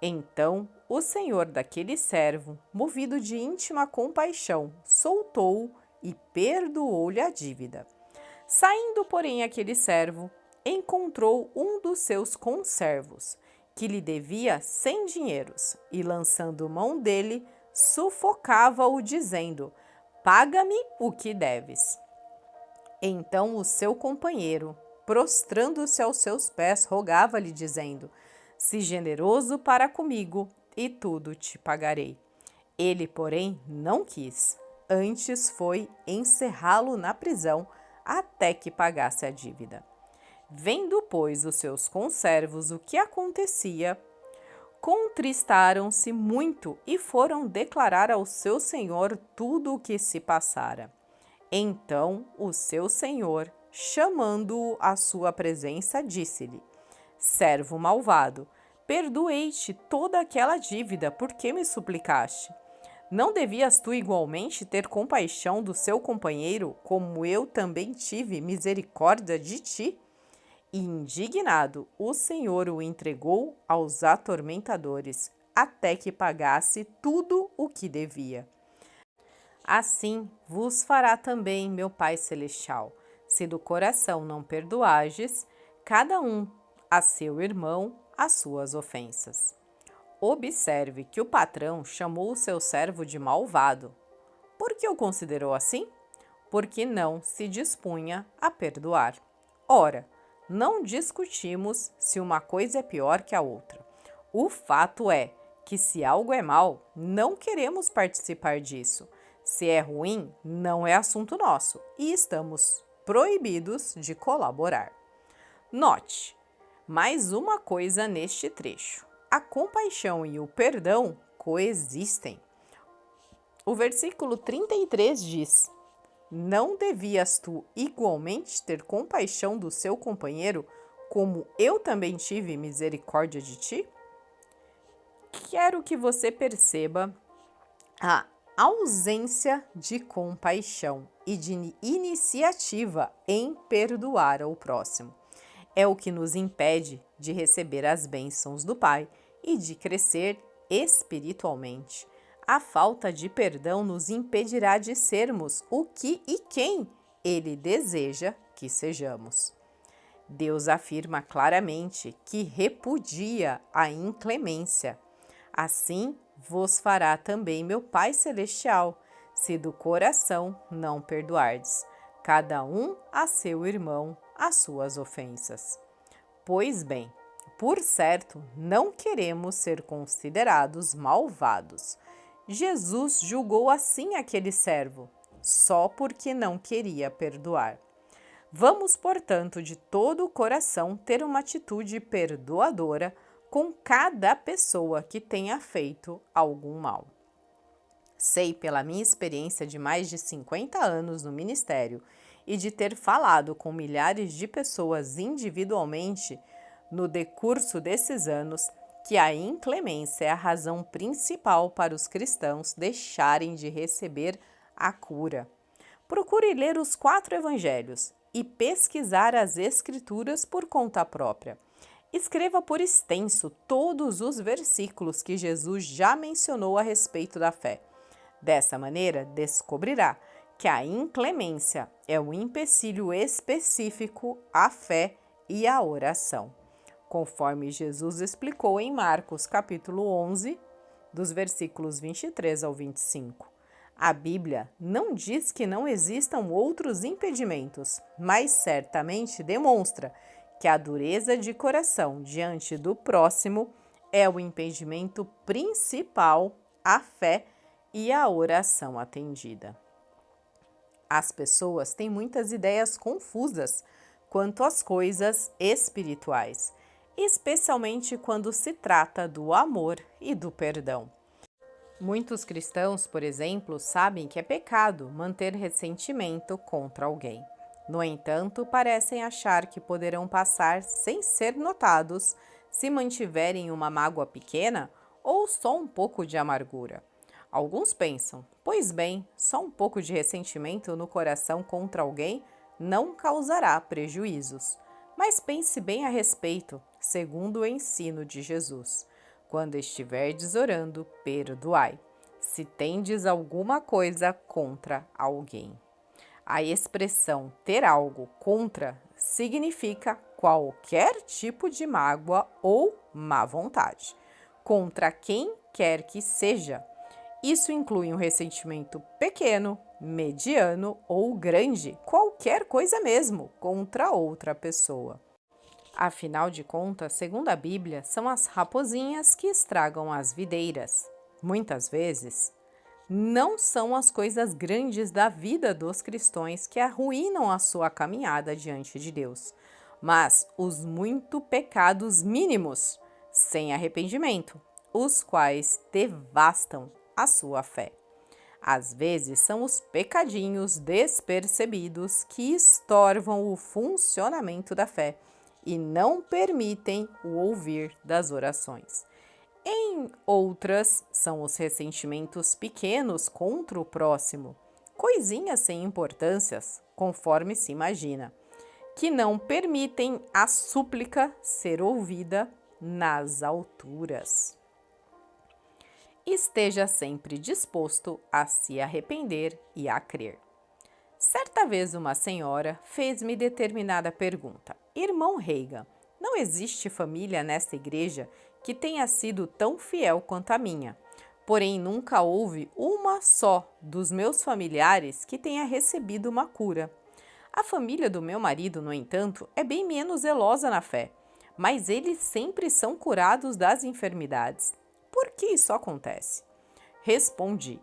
Então o senhor daquele servo, movido de íntima compaixão, soltou-o e perdoou-lhe a dívida. Saindo, porém, aquele servo, encontrou um dos seus conservos, que lhe devia 100 dinheiros, e lançando mão dele, sufocava-o, dizendo: Paga-me o que deves. Então o seu companheiro, prostrando-se aos seus pés, rogava-lhe, dizendo: Se generoso para comigo, e tudo te pagarei. Ele, porém, não quis, antes foi encerrá-lo na prisão, até que pagasse a dívida. Vendo, pois, os seus conservos o que acontecia, contristaram-se muito e foram declarar ao seu senhor tudo o que se passara. Então o seu senhor, chamando-o à sua presença, disse-lhe: Servo malvado, perdoei-te toda aquela dívida, porque me suplicaste. Não devias tu igualmente ter compaixão do seu companheiro, como eu também tive misericórdia de ti? E indignado, o Senhor o entregou aos atormentadores, até que pagasse tudo o que devia. Assim vos fará também meu Pai Celestial, se do coração não perdoardes, cada um a seu irmão as suas ofensas. Observe que o patrão chamou o seu servo de malvado. Por que o considerou assim? Porque não se dispunha a perdoar. Ora, não discutimos se uma coisa é pior que a outra. O fato é que se algo é mal, não queremos participar disso. Se é ruim, não é assunto nosso e estamos proibidos de colaborar. Note mais uma coisa neste trecho: a compaixão e o perdão coexistem. O versículo 33 diz: Não devias tu igualmente ter compaixão do seu companheiro, como eu também tive misericórdia de ti? Quero que você perceba a ausência de compaixão e de iniciativa em perdoar ao próximo. É o que nos impede de receber as bênçãos do Pai e de crescer espiritualmente. A falta de perdão nos impedirá de sermos o que e quem Ele deseja que sejamos. Deus afirma claramente que repudia a inclemência. Assim vos fará também meu Pai Celestial, se do coração não perdoardes, cada um a seu irmão as suas ofensas. Pois bem, por certo, não queremos ser considerados malvados. Jesus julgou assim aquele servo, só porque não queria perdoar. Vamos, portanto, de todo o coração ter uma atitude perdoadora com cada pessoa que tenha feito algum mal. Sei pela minha experiência de mais de 50 anos no ministério e de ter falado com milhares de pessoas individualmente no decurso desses anos que a inclemência é a razão principal para os cristãos deixarem de receber a cura. Procure ler os 4 evangelhos e pesquisar as escrituras por conta própria. Escreva por extenso todos os versículos que Jesus já mencionou a respeito da fé. Dessa maneira, descobrirá que a inclemência é o empecilho específico à fé e à oração, conforme Jesus explicou em Marcos capítulo 11, dos versículos 23 ao 25. A Bíblia não diz que não existam outros impedimentos, mas certamente demonstra que a dureza de coração diante do próximo é o impedimento principal à fé e à oração atendida. As pessoas têm muitas ideias confusas quanto às coisas espirituais, especialmente quando se trata do amor e do perdão. Muitos cristãos, por exemplo, sabem que é pecado manter ressentimento contra alguém. No entanto, parecem achar que poderão passar sem ser notados se mantiverem uma mágoa pequena ou só um pouco de amargura. Alguns pensam, pois bem, só um pouco de ressentimento no coração contra alguém não causará prejuízos. Mas pense bem a respeito, segundo o ensino de Jesus. Quando estiverdes orando, perdoai, se tendes alguma coisa contra alguém. A expressão ter algo contra significa qualquer tipo de mágoa ou má vontade, contra quem quer que seja. Isso inclui um ressentimento pequeno, mediano ou grande, qualquer coisa mesmo, contra outra pessoa. Afinal de contas, segundo a Bíblia, são as raposinhas que estragam as videiras. Muitas vezes, não são as coisas grandes da vida dos cristãos que arruinam a sua caminhada diante de Deus, mas os muito pecados mínimos, sem arrependimento, os quais devastam a sua fé. Às vezes são os pecadinhos despercebidos que estorvam o funcionamento da fé e não permitem o ouvir das orações. Em outras, são os ressentimentos pequenos contra o próximo, coisinhas sem importâncias, conforme se imagina, que não permitem a súplica ser ouvida nas alturas. Esteja sempre disposto a se arrepender e a crer. Certa vez uma senhora fez-me determinada pergunta. Irmão Reagan, não existe família nesta igreja que tenha sido tão fiel quanto a minha. Porém, nunca houve uma só dos meus familiares que tenha recebido uma cura. A família do meu marido, no entanto, é bem menos zelosa na fé, mas eles sempre são curados das enfermidades. Por que isso acontece? Respondi: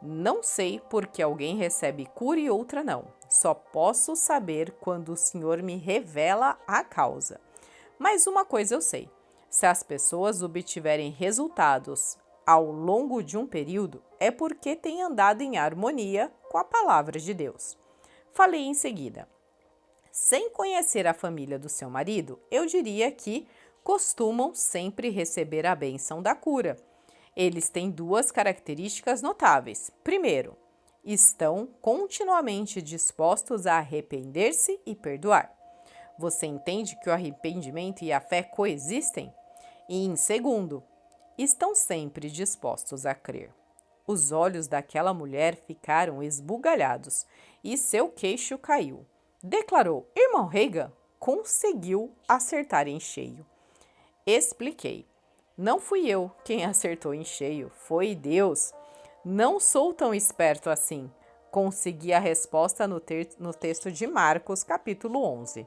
não sei por que alguém recebe cura e outra não. Só posso saber quando o Senhor me revela a causa. Mas uma coisa eu sei: se as pessoas obtiverem resultados ao longo de um período, é porque têm andado em harmonia com a palavra de Deus. Falei em seguida: sem conhecer a família do seu marido, eu diria que costumam sempre receber a bênção da cura. Eles têm duas características notáveis. Primeiro, estão continuamente dispostos a arrepender-se e perdoar. Você entende que o arrependimento e a fé coexistem? E em segundo, estão sempre dispostos a crer. Os olhos daquela mulher ficaram esbugalhados e seu queixo caiu. Declarou: irmão Reagan conseguiu acertar em cheio. Expliquei: não fui eu quem acertou em cheio, foi Deus. Não sou tão esperto assim. Consegui a resposta no texto de Marcos, capítulo 11.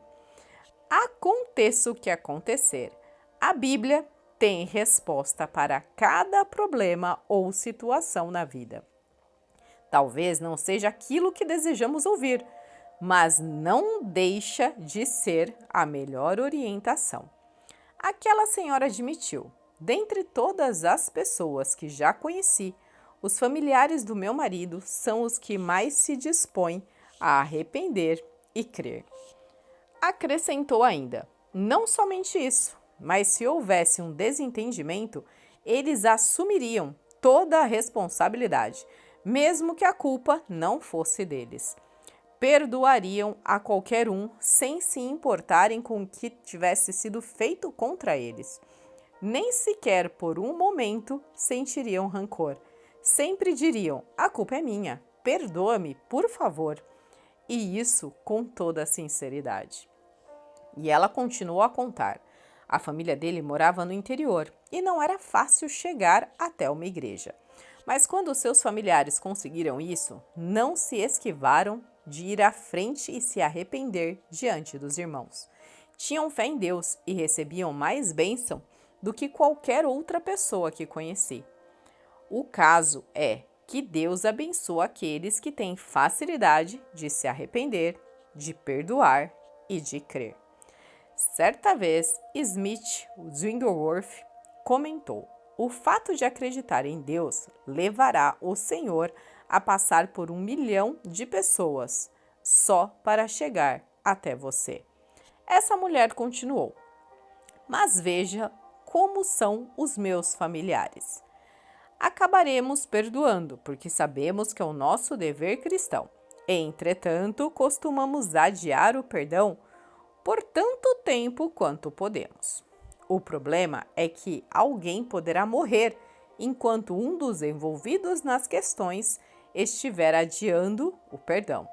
Aconteça o que acontecer, a Bíblia tem resposta para cada problema ou situação na vida. Talvez não seja aquilo que desejamos ouvir, mas não deixa de ser a melhor orientação. Aquela senhora admitiu: dentre todas as pessoas que já conheci, os familiares do meu marido são os que mais se dispõem a arrepender e crer. Acrescentou ainda: não somente isso, mas se houvesse um desentendimento, eles assumiriam toda a responsabilidade, mesmo que a culpa não fosse deles. Perdoariam a qualquer um sem se importarem com o que tivesse sido feito contra eles. Nem sequer por um momento sentiriam rancor. Sempre diriam: a culpa é minha, perdoa-me, por favor. E isso com toda a sinceridade. E ela continuou a contar. A família dele morava no interior e não era fácil chegar até uma igreja. Mas quando seus familiares conseguiram isso, não se esquivaram de ir à frente e se arrepender diante dos irmãos. Tinham fé em Deus e recebiam mais bênção do que qualquer outra pessoa que conheci. O caso é que Deus abençoa aqueles que têm facilidade de se arrepender, de perdoar e de crer. Certa vez, Smith Wigglesworth comentou: o fato de acreditar em Deus levará o Senhor a passar por 1 milhão de pessoas só para chegar até você. Essa mulher continuou: mas veja como são os meus familiares. Acabaremos perdoando, porque sabemos que é o nosso dever cristão. Entretanto, costumamos adiar o perdão por tanto tempo quanto podemos. O problema é que alguém poderá morrer enquanto um dos envolvidos nas questões estiver adiando o perdão.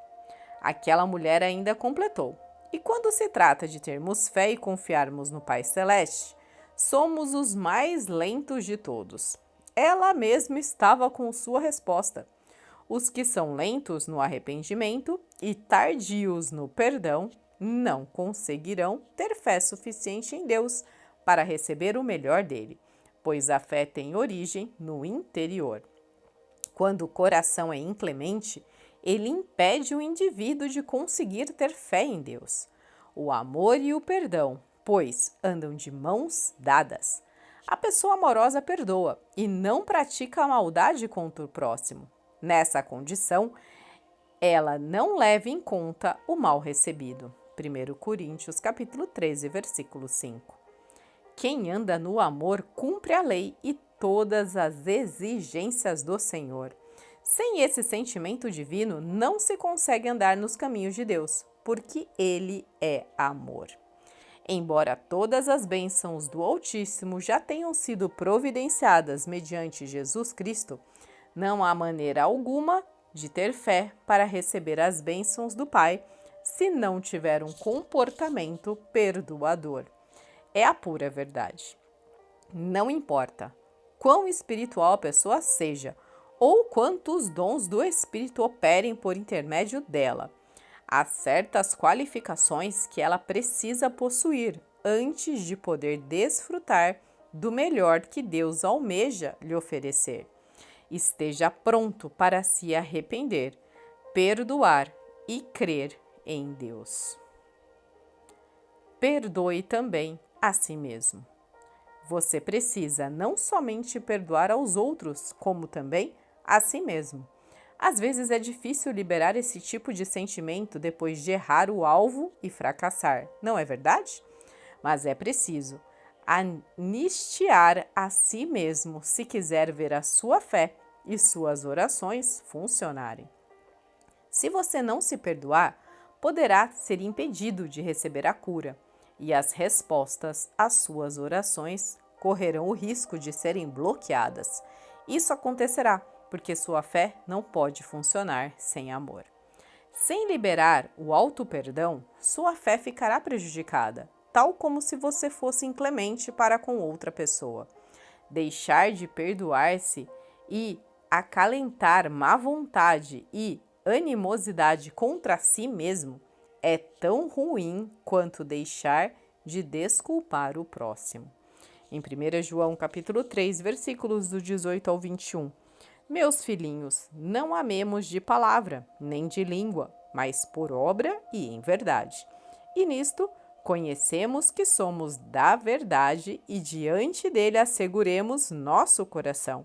Aquela mulher ainda completou: e quando se trata de termos fé e confiarmos no Pai Celeste, somos os mais lentos de todos. Ela mesma estava com sua resposta. Os que são lentos no arrependimento e tardios no perdão não conseguirão ter fé suficiente em Deus para receber o melhor dele, pois a fé tem origem no interior. Quando o coração é inclemente, ele impede o indivíduo de conseguir ter fé em Deus. O amor e o perdão, pois, andam de mãos dadas. A pessoa amorosa perdoa e não pratica a maldade contra o próximo. Nessa condição, ela não leva em conta o mal recebido. 1 Coríntios capítulo 13, versículo 5. Quem anda no amor cumpre a lei e todas as exigências do Senhor. Sem esse sentimento divino, não se consegue andar nos caminhos de Deus, porque Ele é amor. Embora todas as bênçãos do Altíssimo já tenham sido providenciadas mediante Jesus Cristo, não há maneira alguma de ter fé para receber as bênçãos do Pai se não tiver um comportamento perdoador. É a pura verdade. Não importa quão espiritual a pessoa seja ou quantos dons do Espírito operem por intermédio dela, há certas qualificações que ela precisa possuir antes de poder desfrutar do melhor que Deus almeja lhe oferecer. Esteja pronto para se arrepender, perdoar e crer em Deus. Perdoe também a si mesmo. Você precisa não somente perdoar aos outros, como também a si mesmo. Às vezes é difícil liberar esse tipo de sentimento depois de errar o alvo e fracassar, não é verdade? Mas é preciso anistiar a si mesmo se quiser ver a sua fé e suas orações funcionarem. Se você não se perdoar, poderá ser impedido de receber a cura, e as respostas às suas orações correrão o risco de serem bloqueadas. Isso acontecerá porque sua fé não pode funcionar sem amor. Sem liberar o auto-perdão, sua fé ficará prejudicada, tal como se você fosse inclemente para com outra pessoa. Deixar de perdoar-se e acalentar má vontade e animosidade contra si mesmo é tão ruim quanto deixar de desculpar o próximo. Em 1 João capítulo 3, versículos do 18 ao 21. Meus filhinhos, não amemos de palavra, nem de língua, mas por obra e em verdade. E nisto conhecemos que somos da verdade e diante dele asseguremos nosso coração,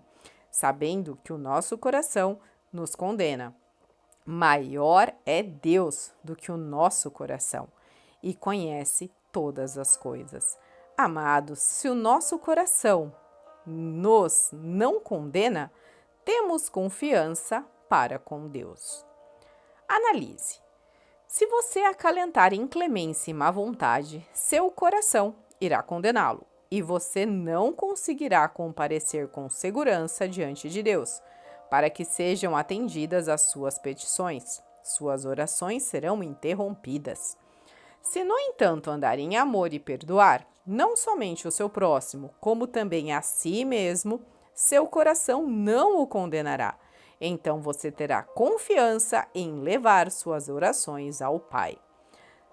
sabendo que o nosso coração nos condena. Maior é Deus do que o nosso coração e conhece todas as coisas. Amados, se o nosso coração nos não condena, temos confiança para com Deus. Analise. Se você acalentar inclemência e má vontade, seu coração irá condená-lo e você não conseguirá comparecer com segurança diante de Deus, para que sejam atendidas as suas petições. Suas orações serão interrompidas. Se, no entanto, andar em amor e perdoar, não somente o seu próximo, como também a si mesmo, seu coração não o condenará. Então você terá confiança em levar suas orações ao Pai.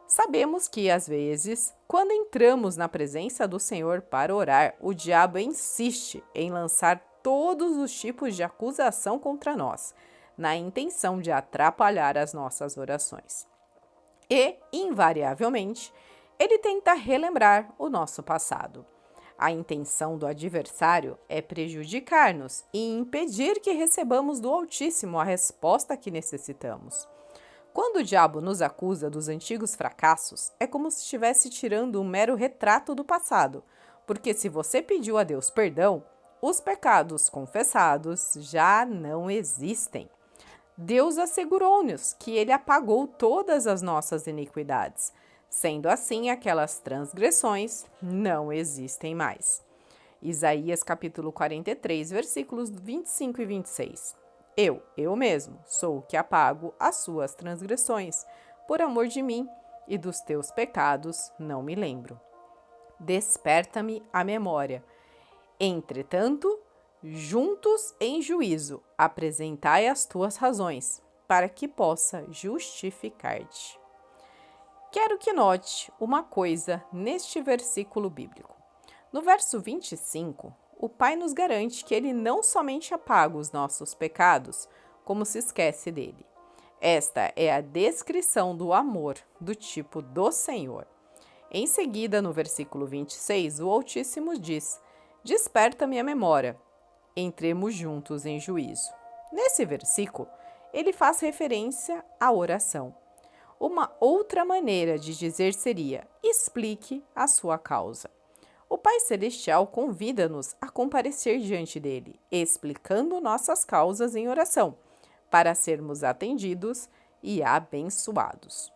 Sabemos que, às vezes, quando entramos na presença do Senhor para orar, o diabo insiste em lançar todos os tipos de acusação contra nós, na intenção de atrapalhar as nossas orações. E, invariavelmente, ele tenta relembrar o nosso passado. A intenção do adversário é prejudicar-nos e impedir que recebamos do Altíssimo a resposta que necessitamos. Quando o diabo nos acusa dos antigos fracassos, é como se estivesse tirando um mero retrato do passado, porque se você pediu a Deus perdão, os pecados confessados já não existem. Deus assegurou-nos que Ele apagou todas as nossas iniquidades. Sendo assim, aquelas transgressões não existem mais. Isaías capítulo 43, versículos 25 e 26. Eu mesmo, sou o que apago as suas transgressões. Por amor de mim e dos teus pecados não me lembro. Desperta-me a memória. Entretanto, juntos em juízo, apresentai as tuas razões, para que possa justificar-te. Quero que note uma coisa neste versículo bíblico. No verso 25, o Pai nos garante que Ele não somente apaga os nossos pecados, como se esquece dele. Esta é a descrição do amor do tipo do Senhor. Em seguida, no versículo 26, o Altíssimo diz: Desperta-me a memória, entremos juntos em juízo. Nesse versículo, ele faz referência à oração. Uma outra maneira de dizer seria: explique a sua causa. O Pai Celestial convida-nos a comparecer diante dele, explicando nossas causas em oração, para sermos atendidos e abençoados.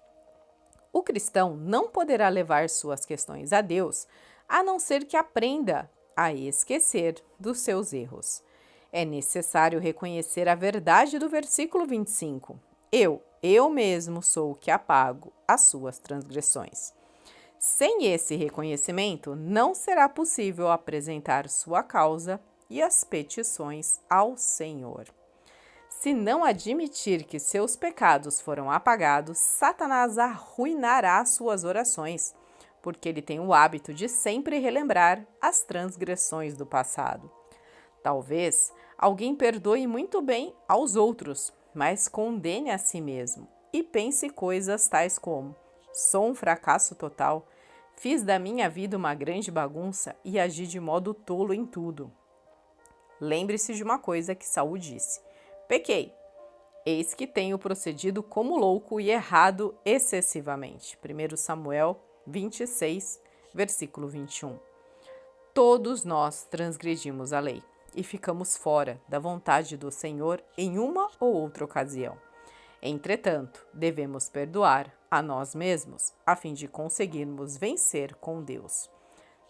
O cristão não poderá levar suas questões a Deus a não ser que aprenda a esquecer dos seus erros. É necessário reconhecer a verdade do versículo 25. Eu mesmo sou o que apago as suas transgressões. Sem esse reconhecimento, não será possível apresentar sua causa e as petições ao Senhor. Se não admitir que seus pecados foram apagados, Satanás arruinará suas orações, porque ele tem o hábito de sempre relembrar as transgressões do passado. Talvez alguém perdoe muito bem aos outros, mas condene a si mesmo e pense coisas tais como: sou um fracasso total, fiz da minha vida uma grande bagunça e agi de modo tolo em tudo. Lembre-se de uma coisa que Saul disse: pequei, eis que tenho procedido como louco e errado excessivamente. 1 Samuel 26, versículo 21. Todos nós transgredimos a lei e ficamos fora da vontade do Senhor em uma ou outra ocasião. Entretanto, devemos perdoar a nós mesmos a fim de conseguirmos vencer com Deus.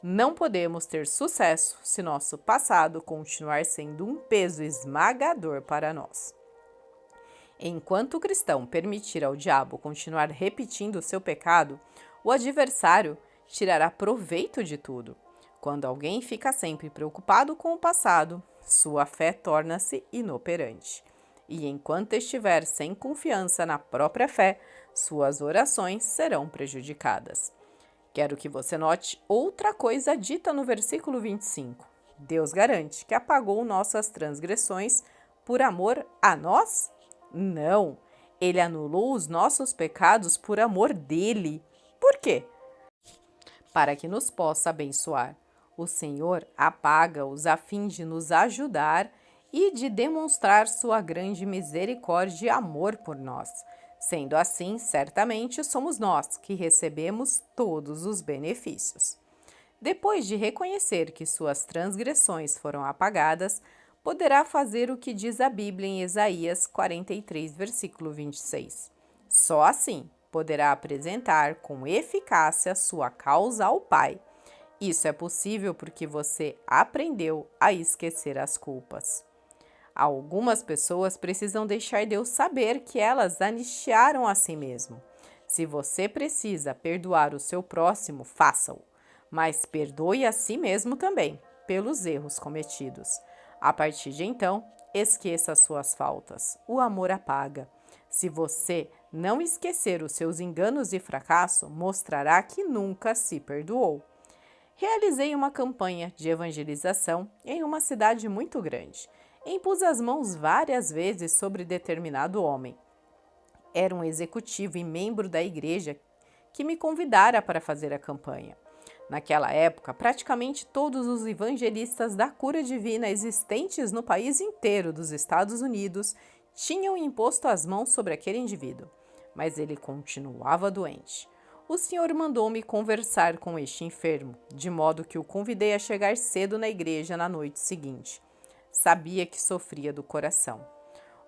Não podemos ter sucesso se nosso passado continuar sendo um peso esmagador para nós. Enquanto o cristão permitir ao diabo continuar repetindo o seu pecado, o adversário tirará proveito de tudo. Quando alguém fica sempre preocupado com o passado, sua fé torna-se inoperante. E enquanto estiver sem confiança na própria fé, suas orações serão prejudicadas. Quero que você note outra coisa dita no versículo 25. Deus garante que apagou nossas transgressões por amor a nós? Não, ele anulou os nossos pecados por amor dele. Por quê? Para que nos possa abençoar. O Senhor apaga-os a fim de nos ajudar e de demonstrar sua grande misericórdia e amor por nós. Sendo assim, certamente somos nós que recebemos todos os benefícios. Depois de reconhecer que suas transgressões foram apagadas, poderá fazer o que diz a Bíblia em Isaías 43, versículo 26. Só assim poderá apresentar com eficácia sua causa ao Pai. Isso é possível porque você aprendeu a esquecer as culpas. Algumas pessoas precisam deixar Deus saber que elas anistiaram a si mesmo. Se você precisa perdoar o seu próximo, faça-o, mas perdoe a si mesmo também, pelos erros cometidos. A partir de então, esqueça as suas faltas. O amor apaga. Se você não esquecer os seus enganos e fracasso, mostrará que nunca se perdoou. Realizei uma campanha de evangelização em uma cidade muito grande. Impus as mãos várias vezes sobre determinado homem. Era um executivo e membro da igreja que me convidara para fazer a campanha. Naquela época, praticamente todos os evangelistas da cura divina existentes no país inteiro dos Estados Unidos tinham imposto as mãos sobre aquele indivíduo, mas ele continuava doente. O Senhor mandou-me conversar com este enfermo, de modo que o convidei a chegar cedo na igreja na noite seguinte. Sabia que sofria do coração.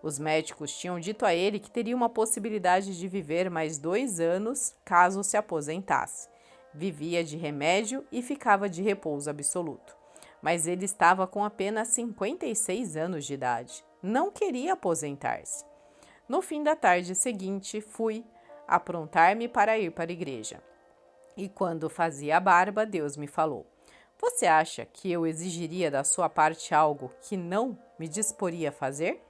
Os médicos tinham dito a ele que teria uma possibilidade de viver mais 2 anos caso se aposentasse. Vivia de remédio e ficava de repouso absoluto. Mas ele estava com apenas 56 anos de idade. Não queria aposentar-se. No fim da tarde seguinte, fui aprontar-me para ir para a igreja. E quando fazia a barba, Deus me falou: você acha que eu exigiria da sua parte algo que não me disporia a fazer?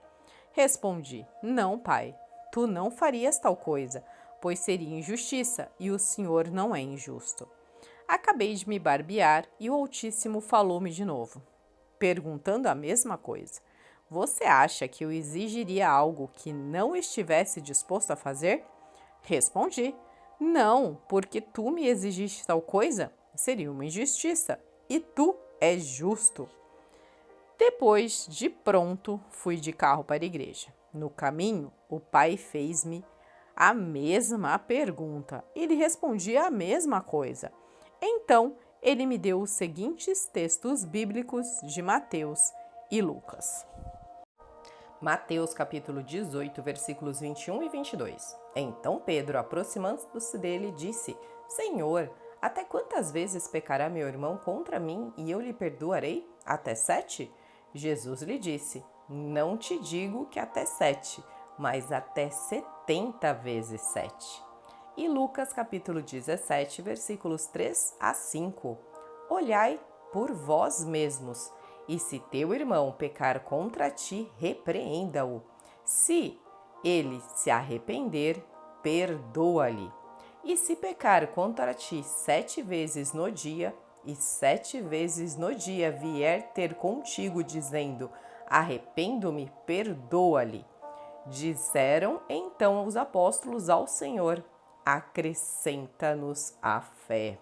Respondi: não, pai, tu não farias tal coisa, pois seria injustiça e o Senhor não é injusto. Acabei de me barbear e o Altíssimo falou-me de novo, perguntando a mesma coisa. Você acha que eu exigiria algo que não estivesse disposto a fazer? Respondi: não, porque tu me exigiste tal coisa, seria uma injustiça, e tu és justo. Depois de pronto, fui de carro para a igreja. No caminho, o pai fez-me a mesma pergunta e lhe respondi a mesma coisa. Então, ele me deu os seguintes textos bíblicos de Mateus e Lucas. Mateus capítulo 18, versículos 21 e 22. Então Pedro, aproximando-se dele, disse: Senhor, até quantas vezes pecará meu irmão contra mim e eu lhe perdoarei? Até 7? Jesus lhe disse: Não te digo que até 7, mas até 70 vezes 7. E Lucas capítulo 17, versículos 3 a 5. Olhai por vós mesmos, e se teu irmão pecar contra ti, repreenda-o. Se ele se arrepender, perdoa-lhe. E se pecar contra ti 7 vezes no dia, e 7 vezes no dia vier ter contigo, dizendo: Arrependo-me, perdoa-lhe. Disseram então os apóstolos ao Senhor: Acrescenta-nos a fé.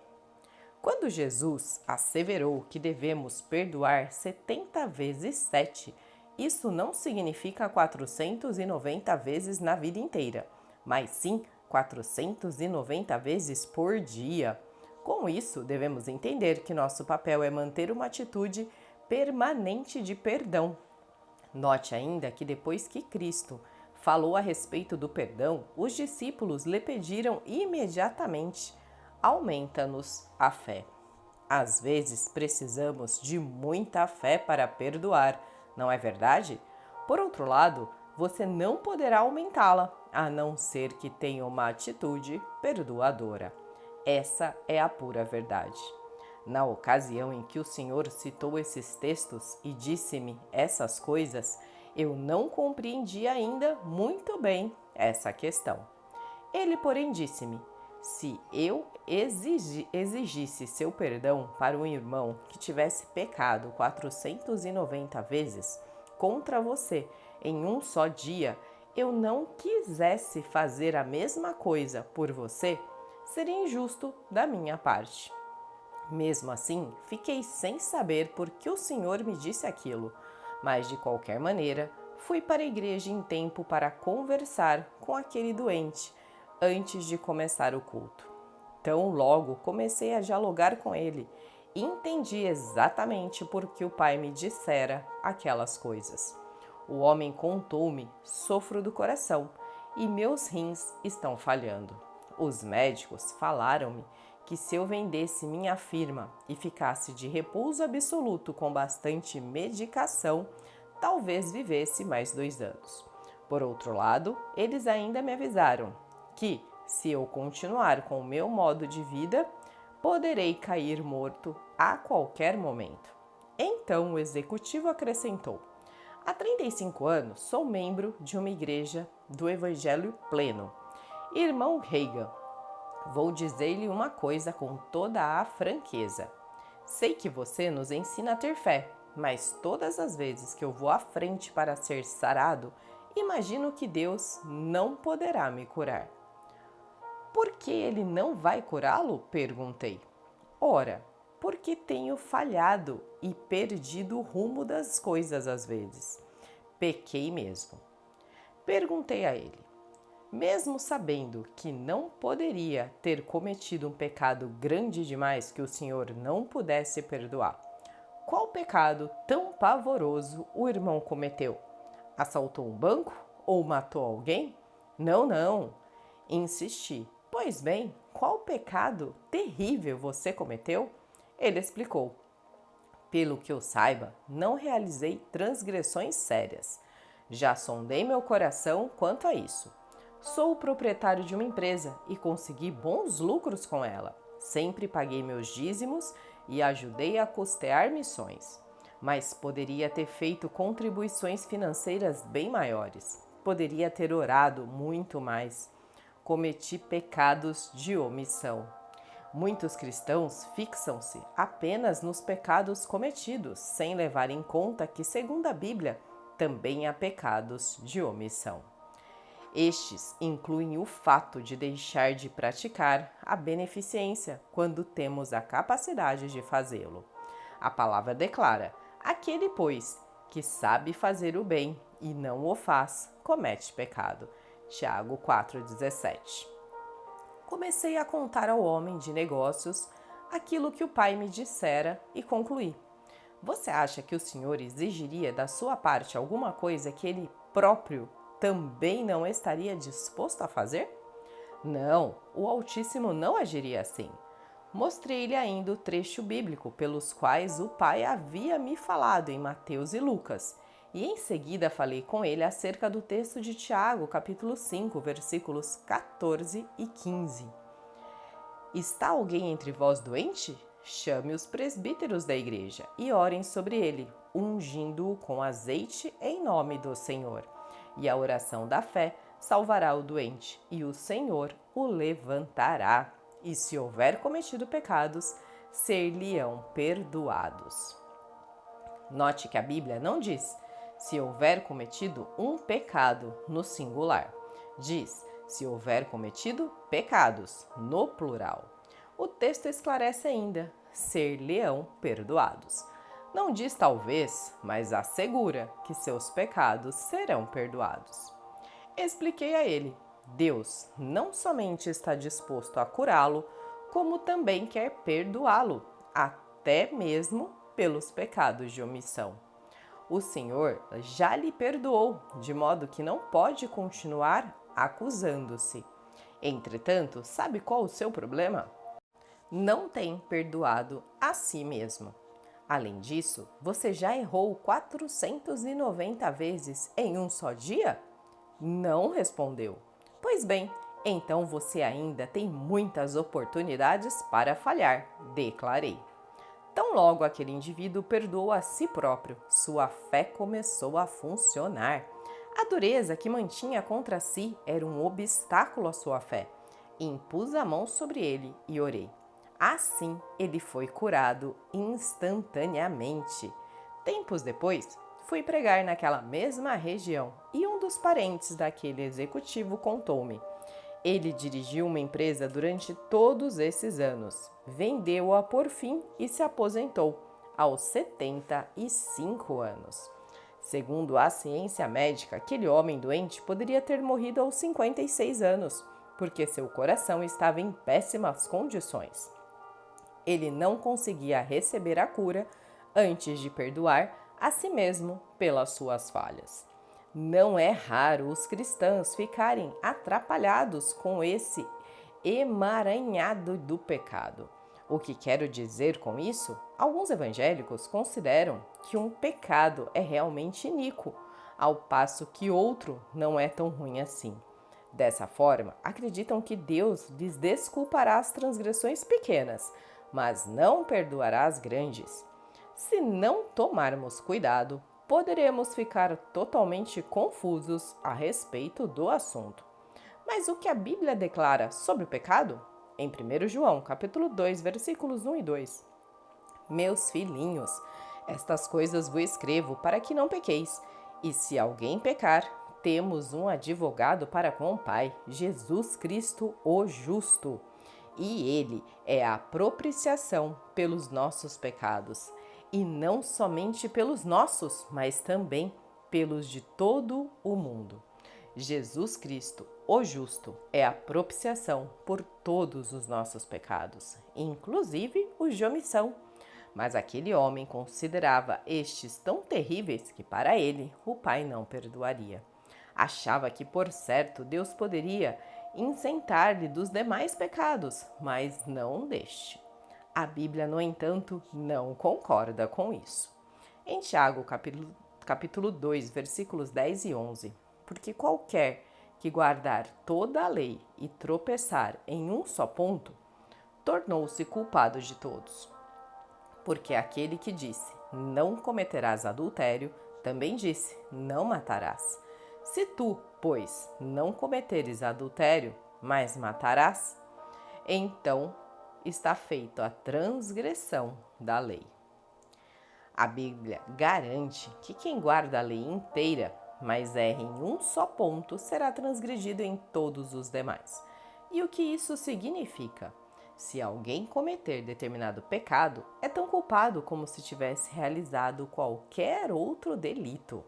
Quando Jesus asseverou que devemos perdoar 70 vezes 7, isso não significa 490 vezes na vida inteira, mas sim 490 vezes por dia. Com isso, devemos entender que nosso papel é manter uma atitude permanente de perdão. Note ainda que depois que Cristo falou a respeito do perdão, os discípulos lhe pediram imediatamente: aumenta-nos a fé. Às vezes precisamos de muita fé para perdoar, não é verdade? Por outro lado, você não poderá aumentá-la, a não ser que tenha uma atitude perdoadora. Essa é a pura verdade. Na ocasião em que o Senhor citou esses textos e disse-me essas coisas, eu não compreendi ainda muito bem essa questão. Ele, porém, disse-me: se eu exigisse seu perdão para um irmão que tivesse pecado 490 vezes contra você em um só dia, eu não quisesse fazer a mesma coisa por você, seria injusto da minha parte. Mesmo assim, fiquei sem saber por que o Senhor me disse aquilo, mas de qualquer maneira, fui para a igreja em tempo para conversar com aquele doente antes de começar o culto. Tão logo comecei a dialogar com ele e entendi exatamente por que o pai me dissera aquelas coisas. O homem contou-me: sofro do coração e meus rins estão falhando. Os médicos falaram-me que se eu vendesse minha firma e ficasse de repouso absoluto com bastante medicação, talvez vivesse mais 2 anos. Por outro lado, eles ainda me avisaram que, se eu continuar com o meu modo de vida, poderei cair morto a qualquer momento. Então o executivo acrescentou: há 35 anos sou membro de uma igreja do Evangelho Pleno. Irmão Reagan, vou dizer-lhe uma coisa com toda a franqueza. Sei que você nos ensina a ter fé, mas todas as vezes que eu vou à frente para ser sarado, imagino que Deus não poderá me curar. Por que ele não vai curá-lo? Perguntei. Ora, porque tenho falhado e perdido o rumo das coisas às vezes. Pequei mesmo. Perguntei a ele: mesmo sabendo que não poderia ter cometido um pecado grande demais que o Senhor não pudesse perdoar, qual pecado tão pavoroso o irmão cometeu? Assaltou um banco ou matou alguém? Não, não. Insisti. Pois bem, qual pecado terrível você cometeu? Ele explicou: pelo que eu saiba, não realizei transgressões sérias. Já sondei meu coração quanto a isso. Sou o proprietário de uma empresa e consegui bons lucros com ela. Sempre paguei meus dízimos e ajudei a custear missões. Mas poderia ter feito contribuições financeiras bem maiores. Poderia ter orado muito mais. Cometi pecados de omissão. Muitos cristãos fixam-se apenas nos pecados cometidos, sem levar em conta que, segundo a Bíblia, também há pecados de omissão. Estes incluem o fato de deixar de praticar a beneficência quando temos a capacidade de fazê-lo. A palavra declara: aquele, pois, que sabe fazer o bem e não o faz, comete pecado. Tiago 4,17. Comecei a contar ao homem de negócios aquilo que o pai me dissera e concluí: você acha que o Senhor exigiria da sua parte alguma coisa que ele próprio também não estaria disposto a fazer? Não, o Altíssimo não agiria assim. Mostrei-lhe ainda o trecho bíblico pelos quais o Pai havia me falado em Mateus e Lucas, e em seguida falei com ele acerca do texto de Tiago, capítulo 5, versículos 14 e 15. Está alguém entre vós doente? Chame os presbíteros da igreja e orem sobre ele, ungindo-o com azeite em nome do Senhor. E a oração da fé salvará o doente, e o Senhor o levantará. E se houver cometido pecados, ser-lhe-ão perdoados. Note que a Bíblia não diz se houver cometido um pecado no singular. Diz se houver cometido pecados no plural. O texto esclarece ainda: ser-lhe-ão perdoados. Não diz talvez, mas assegura que seus pecados serão perdoados. Expliquei a ele: Deus não somente está disposto a curá-lo, como também quer perdoá-lo, até mesmo pelos pecados de omissão. O Senhor já lhe perdoou, de modo que não pode continuar acusando-se. Entretanto, sabe qual o seu problema? Não tem perdoado a si mesmo. Além disso, você já errou 490 vezes em um só dia? Não respondeu. Pois bem, então você ainda tem muitas oportunidades para falhar, declarei. Tão logo aquele indivíduo perdoou a si próprio, sua fé começou a funcionar. A dureza que mantinha contra si era um obstáculo à sua fé. Impus a mão sobre ele e orei. Assim, ele foi curado instantaneamente. Tempos depois, fui pregar naquela mesma região e um dos parentes daquele executivo contou-me: ele dirigiu uma empresa durante todos esses anos, vendeu-a por fim e se aposentou aos 75 anos. Segundo a ciência médica, aquele homem doente poderia ter morrido aos 56 anos, porque seu coração estava em péssimas condições. Ele não conseguia receber a cura antes de perdoar a si mesmo pelas suas falhas. Não é raro os cristãos ficarem atrapalhados com esse emaranhado do pecado. O que quero dizer com isso? Alguns evangélicos consideram que um pecado é realmente iníquo, ao passo que outro não é tão ruim assim. Dessa forma, acreditam que Deus lhes desculpará as transgressões pequenas, mas não perdoará as grandes. Se não tomarmos cuidado, poderemos ficar totalmente confusos a respeito do assunto. Mas o que a Bíblia declara sobre o pecado? Em 1 João, capítulo 2, versículos 1 e 2. Meus filhinhos, estas coisas vos escrevo para que não pequeis. E se alguém pecar, temos um advogado para com o Pai, Jesus Cristo, o justo. E ele é a propiciação pelos nossos pecados. E não somente pelos nossos, mas também pelos de todo o mundo. Jesus Cristo, o justo, é a propiciação por todos os nossos pecados, inclusive os de omissão. Mas aquele homem considerava estes tão terríveis que para ele o Pai não perdoaria. Achava que, por certo, Deus poderia isentar-lhe dos demais pecados, mas não deste. A Bíblia, no entanto, não concorda com isso. Em Tiago, capítulo 2, versículos 10 e 11, porque qualquer que guardar toda a lei e tropeçar em um só ponto, tornou-se culpado de todos. Porque aquele que disse, não cometerás adultério, também disse, não matarás. Se tu, pois, não cometeres adultério, mas matarás, então está feita a transgressão da lei. A Bíblia garante que quem guarda a lei inteira, mas erra em um só ponto, será transgredido em todos os demais. E o que isso significa? Se alguém cometer determinado pecado, é tão culpado como se tivesse realizado qualquer outro delito.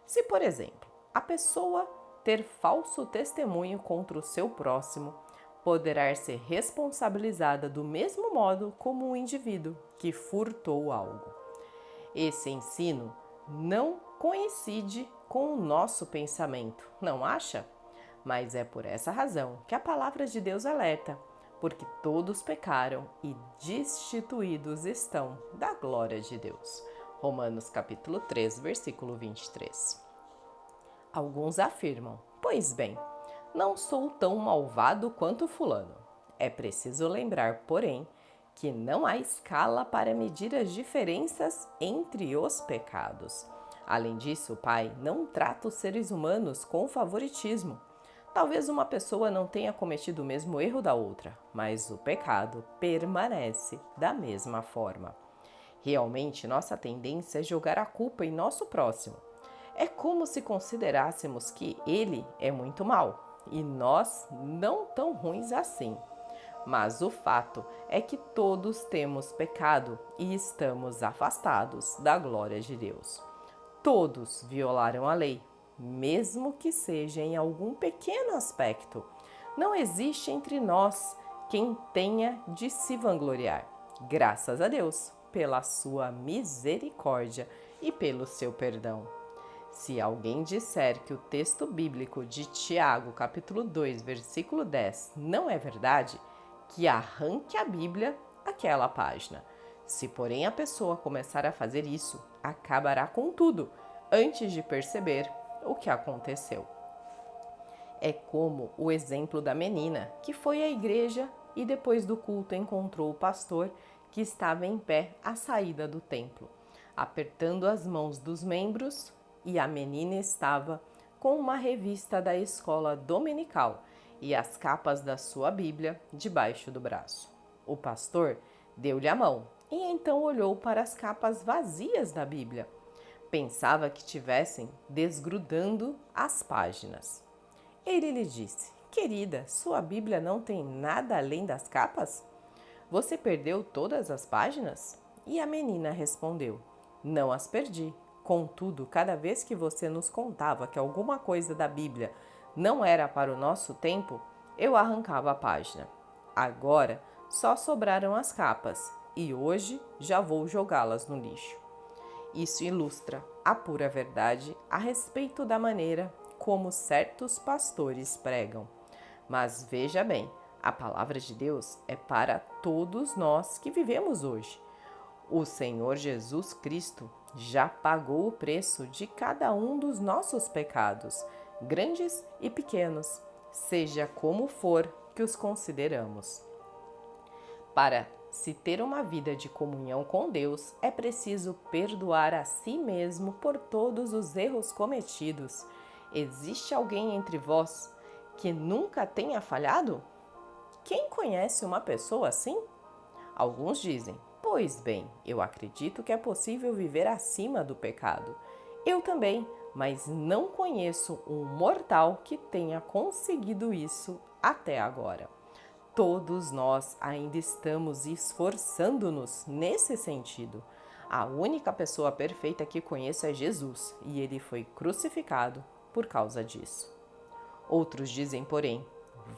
Se, por exemplo, a pessoa ter falso testemunho contra o seu próximo, poderá ser responsabilizada do mesmo modo como o indivíduo que furtou algo. Esse ensino não coincide com o nosso pensamento, não acha? Mas é por essa razão que a palavra de Deus alerta, porque todos pecaram e destituídos estão da glória de Deus. Romanos capítulo 3, versículo 23. Alguns afirmam: pois bem, não sou tão malvado quanto fulano. É preciso lembrar, porém, que não há escala para medir as diferenças entre os pecados. Além disso, o Pai não trata os seres humanos com favoritismo. Talvez uma pessoa não tenha cometido o mesmo erro da outra, mas o pecado permanece da mesma forma. Realmente, nossa tendência é jogar a culpa em nosso próximo. É como se considerássemos que ele é muito mau e nós não tão ruins assim. Mas o fato é que todos temos pecado e estamos afastados da glória de Deus. Todos violaram a lei, mesmo que seja em algum pequeno aspecto. Não existe entre nós quem tenha de se vangloriar. Graças a Deus, pela sua misericórdia e pelo seu perdão. Se alguém disser que o texto bíblico de Tiago, capítulo 2, versículo 10, não é verdade, que arranque a Bíblia aquela página. Se, porém, a pessoa começar a fazer isso, acabará com tudo, antes de perceber o que aconteceu. É como o exemplo da menina que foi à igreja e depois do culto encontrou o pastor que estava em pé à saída do templo, apertando as mãos dos membros, e a menina estava com uma revista da escola dominical e as capas da sua Bíblia debaixo do braço. O pastor deu-lhe a mão e então olhou para as capas vazias da Bíblia. Pensava que tivessem desgrudando as páginas. Ele lhe disse: querida, sua Bíblia não tem nada além das capas? Você perdeu todas as páginas? E a menina respondeu: não as perdi. Contudo, cada vez que você nos contava que alguma coisa da Bíblia não era para o nosso tempo, eu arrancava a página. Agora só sobraram as capas e hoje já vou jogá-las no lixo. Isso ilustra a pura verdade a respeito da maneira como certos pastores pregam. Mas veja bem, a palavra de Deus é para todos nós que vivemos hoje. O Senhor Jesus Cristo já pagou o preço de cada um dos nossos pecados, grandes e pequenos, seja como for que os consideramos. Para se ter uma vida de comunhão com Deus, é preciso perdoar a si mesmo por todos os erros cometidos. Existe alguém entre vós que nunca tenha falhado? Quem conhece uma pessoa assim? Alguns dizem: pois bem, eu acredito que é possível viver acima do pecado. Eu também, mas não conheço um mortal que tenha conseguido isso até agora. Todos nós ainda estamos esforçando-nos nesse sentido. A única pessoa perfeita que conheço é Jesus, e ele foi crucificado por causa disso. Outros dizem, porém: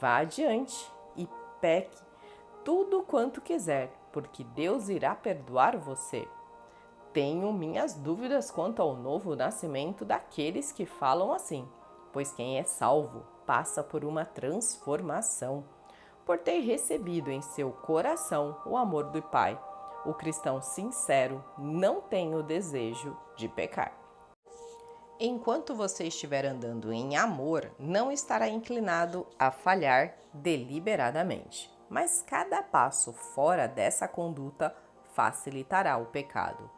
vá adiante e peque tudo quanto quiser, porque Deus irá perdoar você. Tenho minhas dúvidas quanto ao novo nascimento daqueles que falam assim, pois quem é salvo passa por uma transformação. Por ter recebido em seu coração o amor do Pai, o cristão sincero não tem o desejo de pecar. Enquanto você estiver andando em amor, não estará inclinado a falhar deliberadamente. Mas cada passo fora dessa conduta facilitará o pecado.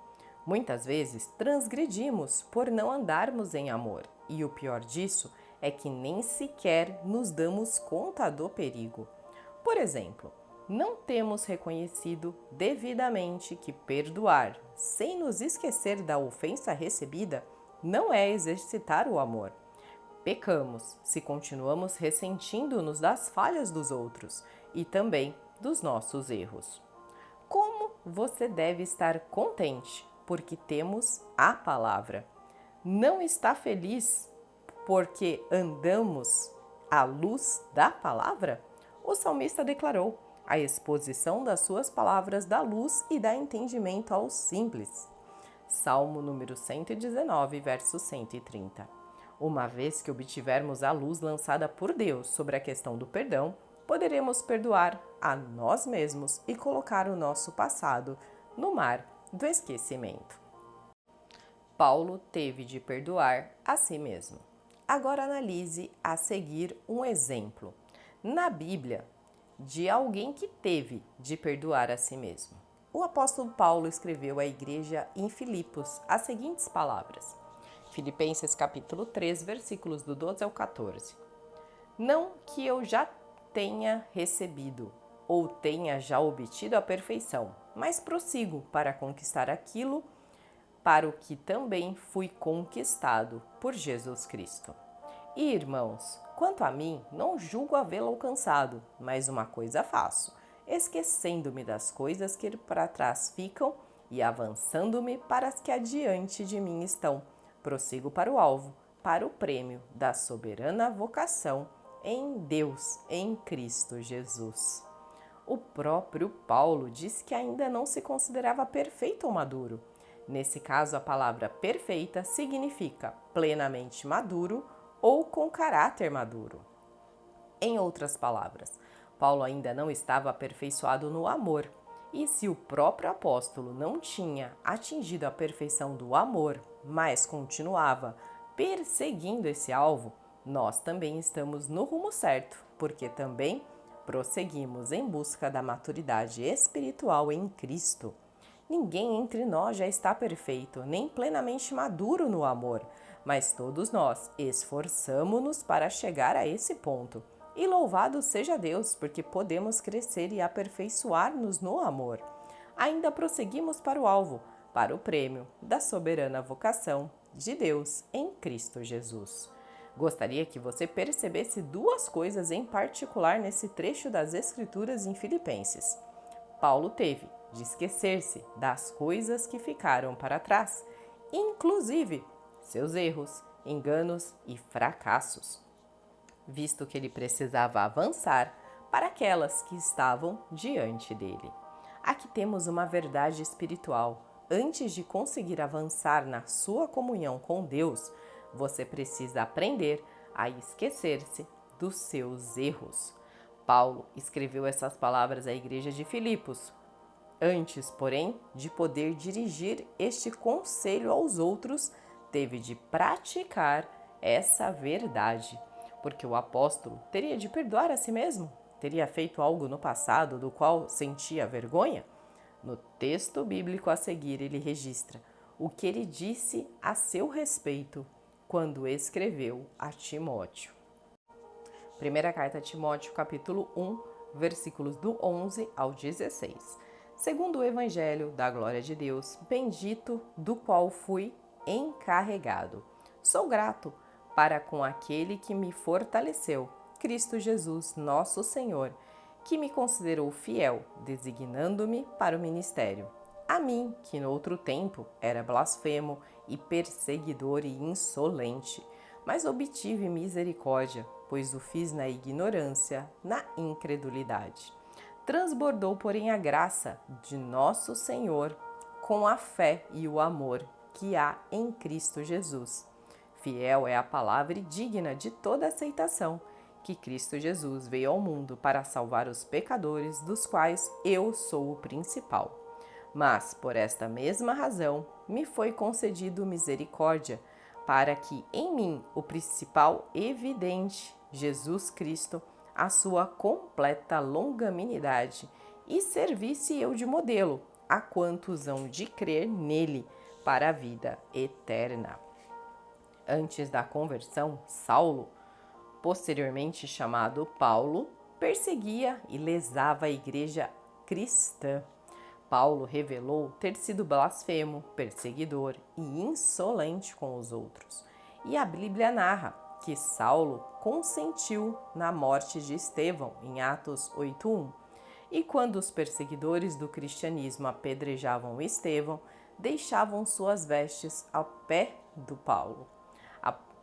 Muitas vezes transgredimos por não andarmos em amor, e o pior disso é que nem sequer nos damos conta do perigo. Por exemplo, não temos reconhecido devidamente que perdoar, sem nos esquecer da ofensa recebida, não é exercitar o amor. Pecamos se continuamos ressentindo-nos das falhas dos outros e também dos nossos erros. Como você deve estar contente, porque temos a palavra. Não está feliz porque andamos à luz da palavra? O salmista declarou: a exposição das suas palavras dá luz e dá entendimento aos simples. Salmo número 119, verso 130. Uma vez que obtivermos a luz lançada por Deus sobre a questão do perdão, poderemos perdoar a nós mesmos e colocar o nosso passado no mar do esquecimento. Paulo teve de perdoar a si mesmo. Agora analise a seguir um exemplo na Bíblia de alguém que teve de perdoar a si mesmo. O apóstolo Paulo escreveu à igreja em Filipos as seguintes palavras. Filipenses capítulo 3, versículos do 12 ao 14. Não que eu já tenha recebido ou tenha já obtido a perfeição, mas prossigo para conquistar aquilo para o que também fui conquistado por Jesus Cristo. E, irmãos, quanto a mim, não julgo havê-lo alcançado, mas uma coisa faço, esquecendo-me das coisas que para trás ficam e avançando-me para as que adiante de mim estão. Prossigo para o alvo, para o prêmio da soberana vocação em Deus, em Cristo Jesus. O próprio Paulo diz que ainda não se considerava perfeito ou maduro. Nesse caso, a palavra perfeita significa plenamente maduro ou com caráter maduro. Em outras palavras, Paulo ainda não estava aperfeiçoado no amor. E se o próprio apóstolo não tinha atingido a perfeição do amor, mas continuava perseguindo esse alvo, nós também estamos no rumo certo, porque também prosseguimos em busca da maturidade espiritual em Cristo. Ninguém entre nós já está perfeito, nem plenamente maduro no amor, mas todos nós esforçamo-nos para chegar a esse ponto. E louvado seja Deus, porque podemos crescer e aperfeiçoar-nos no amor. Ainda prosseguimos para o alvo, para o prêmio da soberana vocação de Deus em Cristo Jesus. Gostaria que você percebesse duas coisas em particular nesse trecho das Escrituras em Filipenses. Paulo teve de esquecer-se das coisas que ficaram para trás, inclusive seus erros, enganos e fracassos, visto que ele precisava avançar para aquelas que estavam diante dele. Aqui temos uma verdade espiritual. Antes de conseguir avançar na sua comunhão com Deus, você precisa aprender a esquecer-se dos seus erros. Paulo escreveu essas palavras à igreja de Filipos. Antes, porém, de poder dirigir este conselho aos outros, teve de praticar essa verdade, porque o apóstolo teria de perdoar a si mesmo? Teria feito algo no passado do qual sentia vergonha? No texto bíblico a seguir, ele registra o que ele disse a seu respeito quando escreveu a Timóteo. Primeira carta a Timóteo, capítulo 1, versículos do 11 ao 16. Segundo o Evangelho da glória de Deus, bendito do qual fui encarregado. Sou grato para com aquele que me fortaleceu, Cristo Jesus, nosso Senhor, que me considerou fiel, designando-me para o ministério. A mim, que no outro tempo era blasfemo e perseguidor e insolente, mas obtive misericórdia, pois o fiz na ignorância, na incredulidade. Transbordou, porém, a graça de nosso Senhor com a fé e o amor que há em Cristo Jesus. Fiel é a palavra e digna de toda aceitação, que Cristo Jesus veio ao mundo para salvar os pecadores, dos quais eu sou o principal. Mas, por esta mesma razão, me foi concedido misericórdia, para que em mim, o principal evidente, Jesus Cristo, a sua completa longanimidade, e servisse eu de modelo a quantos hão de crer nele para a vida eterna. Antes da conversão, Saulo, posteriormente chamado Paulo, perseguia e lesava a igreja cristã. Paulo revelou ter sido blasfemo, perseguidor e insolente com os outros. E a Bíblia narra que Saulo consentiu na morte de Estevão, em Atos 8:1. E quando os perseguidores do cristianismo apedrejavam Estevão, deixavam suas vestes ao pé do Paulo.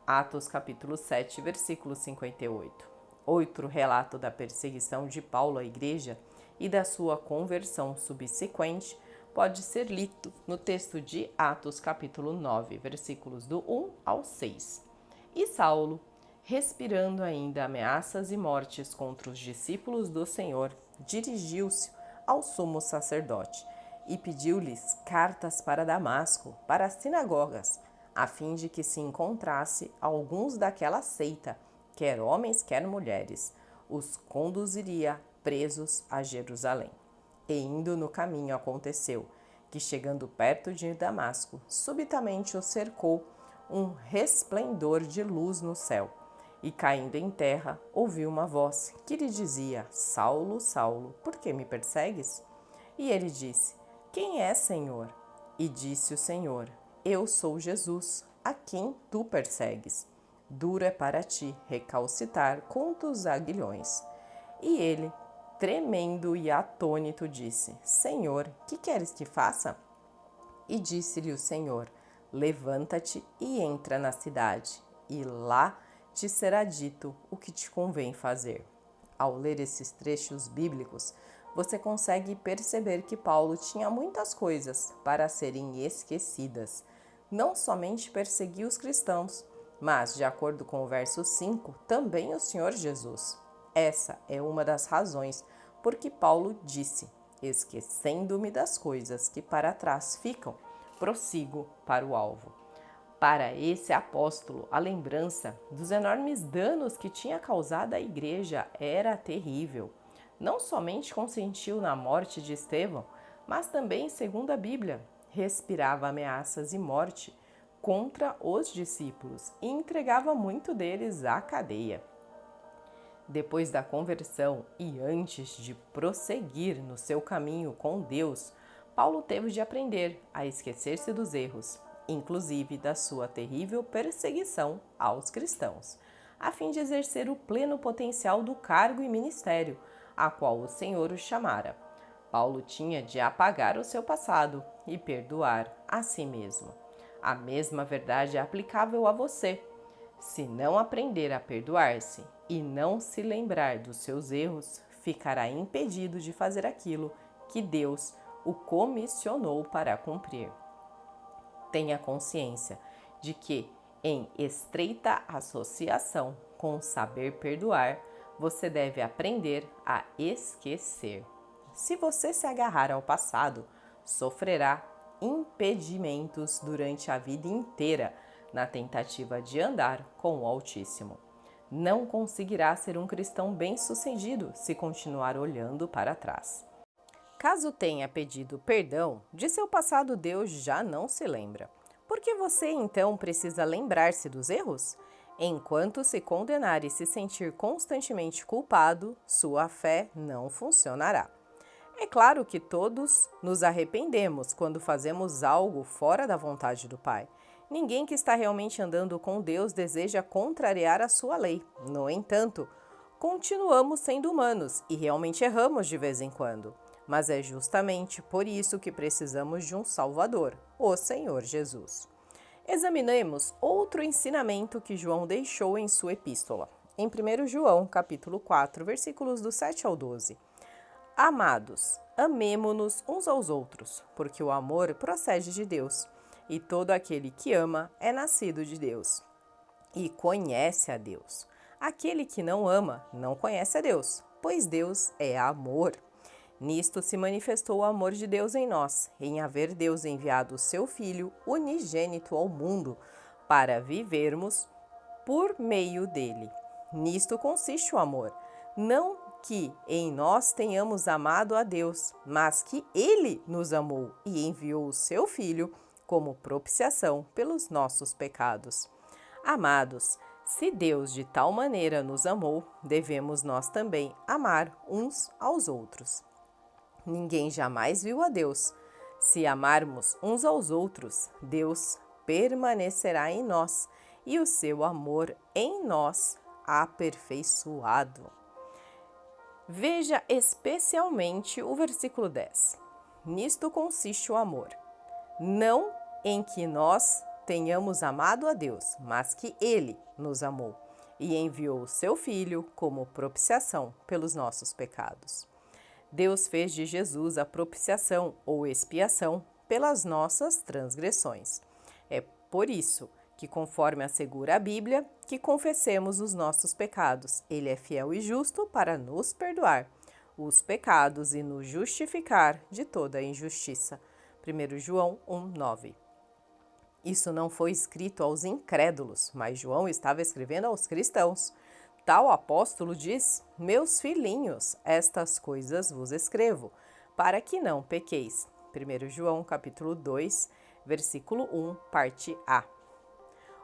Atos capítulo 7, versículo 58. Outro relato da perseguição de Paulo à igreja e da sua conversão subsequente pode ser lido no texto de Atos capítulo 9, versículos do 1 ao 6. E Saulo, respirando ainda ameaças e mortes contra os discípulos do Senhor, dirigiu-se ao sumo sacerdote e pediu-lhes cartas para Damasco, para as sinagogas, a fim de que se encontrasse alguns daquela seita, quer homens, quer mulheres, os conduziria presos a Jerusalém. E indo no caminho aconteceu que, chegando perto de Damasco, subitamente o cercou um resplendor de luz no céu. E caindo em terra, ouviu uma voz que lhe dizia: Saulo, Saulo, por que me persegues? E ele disse: Quem é, Senhor? E disse o Senhor: Eu sou Jesus, a quem tu persegues. Duro é para ti recalcitar contra os aguilhões. E ele, tremendo e atônito, disse: Senhor, que queres que faça? E disse-lhe o Senhor: Levanta-te e entra na cidade, e lá te será dito o que te convém fazer. Ao ler esses trechos bíblicos, você consegue perceber que Paulo tinha muitas coisas para serem esquecidas. Não somente perseguiu os cristãos, mas, de acordo com o verso 5, também o Senhor Jesus. Essa é uma das razões por que Paulo disse: esquecendo-me das coisas que para trás ficam, prossigo para o alvo. Para esse apóstolo, a lembrança dos enormes danos que tinha causado à igreja era terrível. Não somente consentiu na morte de Estevão, mas também, segundo a Bíblia, respirava ameaças e morte contra os discípulos e entregava muito deles à cadeia. Depois da conversão e antes de prosseguir no seu caminho com Deus, Paulo teve de aprender a esquecer-se dos erros, inclusive da sua terrível perseguição aos cristãos, a fim de exercer o pleno potencial do cargo e ministério a qual o Senhor o chamara. Paulo tinha de apagar o seu passado e perdoar a si mesmo. A mesma verdade é aplicável a você. Se não aprender a perdoar-se e não se lembrar dos seus erros, ficará impedido de fazer aquilo que Deus o comissionou para cumprir. Tenha consciência de que, em estreita associação com o saber perdoar, você deve aprender a esquecer. Se você se agarrar ao passado, sofrerá impedimentos durante a vida inteira na tentativa de andar com o Altíssimo. Não conseguirá ser um cristão bem-sucedido se continuar olhando para trás. Caso tenha pedido perdão, de seu passado Deus já não se lembra. Por que você então precisa lembrar-se dos erros? Enquanto se condenar e se sentir constantemente culpado, sua fé não funcionará. É claro que todos nos arrependemos quando fazemos algo fora da vontade do Pai. Ninguém que está realmente andando com Deus deseja contrariar a sua lei. No entanto, continuamos sendo humanos e realmente erramos de vez em quando. Mas é justamente por isso que precisamos de um Salvador, o Senhor Jesus. Examinemos outro ensinamento que João deixou em sua epístola, em 1 João, capítulo 4, versículos do 7 ao 12. Amados, amemo-nos uns aos outros, porque o amor procede de Deus, e todo aquele que ama é nascido de Deus e conhece a Deus. Aquele que não ama não conhece a Deus, pois Deus é amor. Nisto se manifestou o amor de Deus em nós, em haver Deus enviado o seu Filho unigênito ao mundo, para vivermos por meio dele. Nisto consiste o amor, não que em nós tenhamos amado a Deus, mas que ele nos amou e enviou o seu Filho como propiciação pelos nossos pecados. Amados, se Deus de tal maneira nos amou, devemos nós também amar uns aos outros. Ninguém jamais viu a Deus. Se amarmos uns aos outros, Deus permanecerá em nós e o seu amor em nós aperfeiçoado. Veja especialmente o versículo 10. Nisto consiste o amor, não em que nós tenhamos amado a Deus, mas que Ele nos amou e enviou o seu Filho como propiciação pelos nossos pecados. Deus fez de Jesus a propiciação ou expiação pelas nossas transgressões. É por isso que, conforme assegura a Bíblia, que confessemos os nossos pecados. Ele é fiel e justo para nos perdoar os pecados e nos justificar de toda a injustiça. 1 João 1:9. Isso não foi escrito aos incrédulos, mas João estava escrevendo aos cristãos. Tal apóstolo diz: Meus filhinhos, estas coisas vos escrevo, para que não pequeis. 1 João capítulo 2, versículo 1, parte A.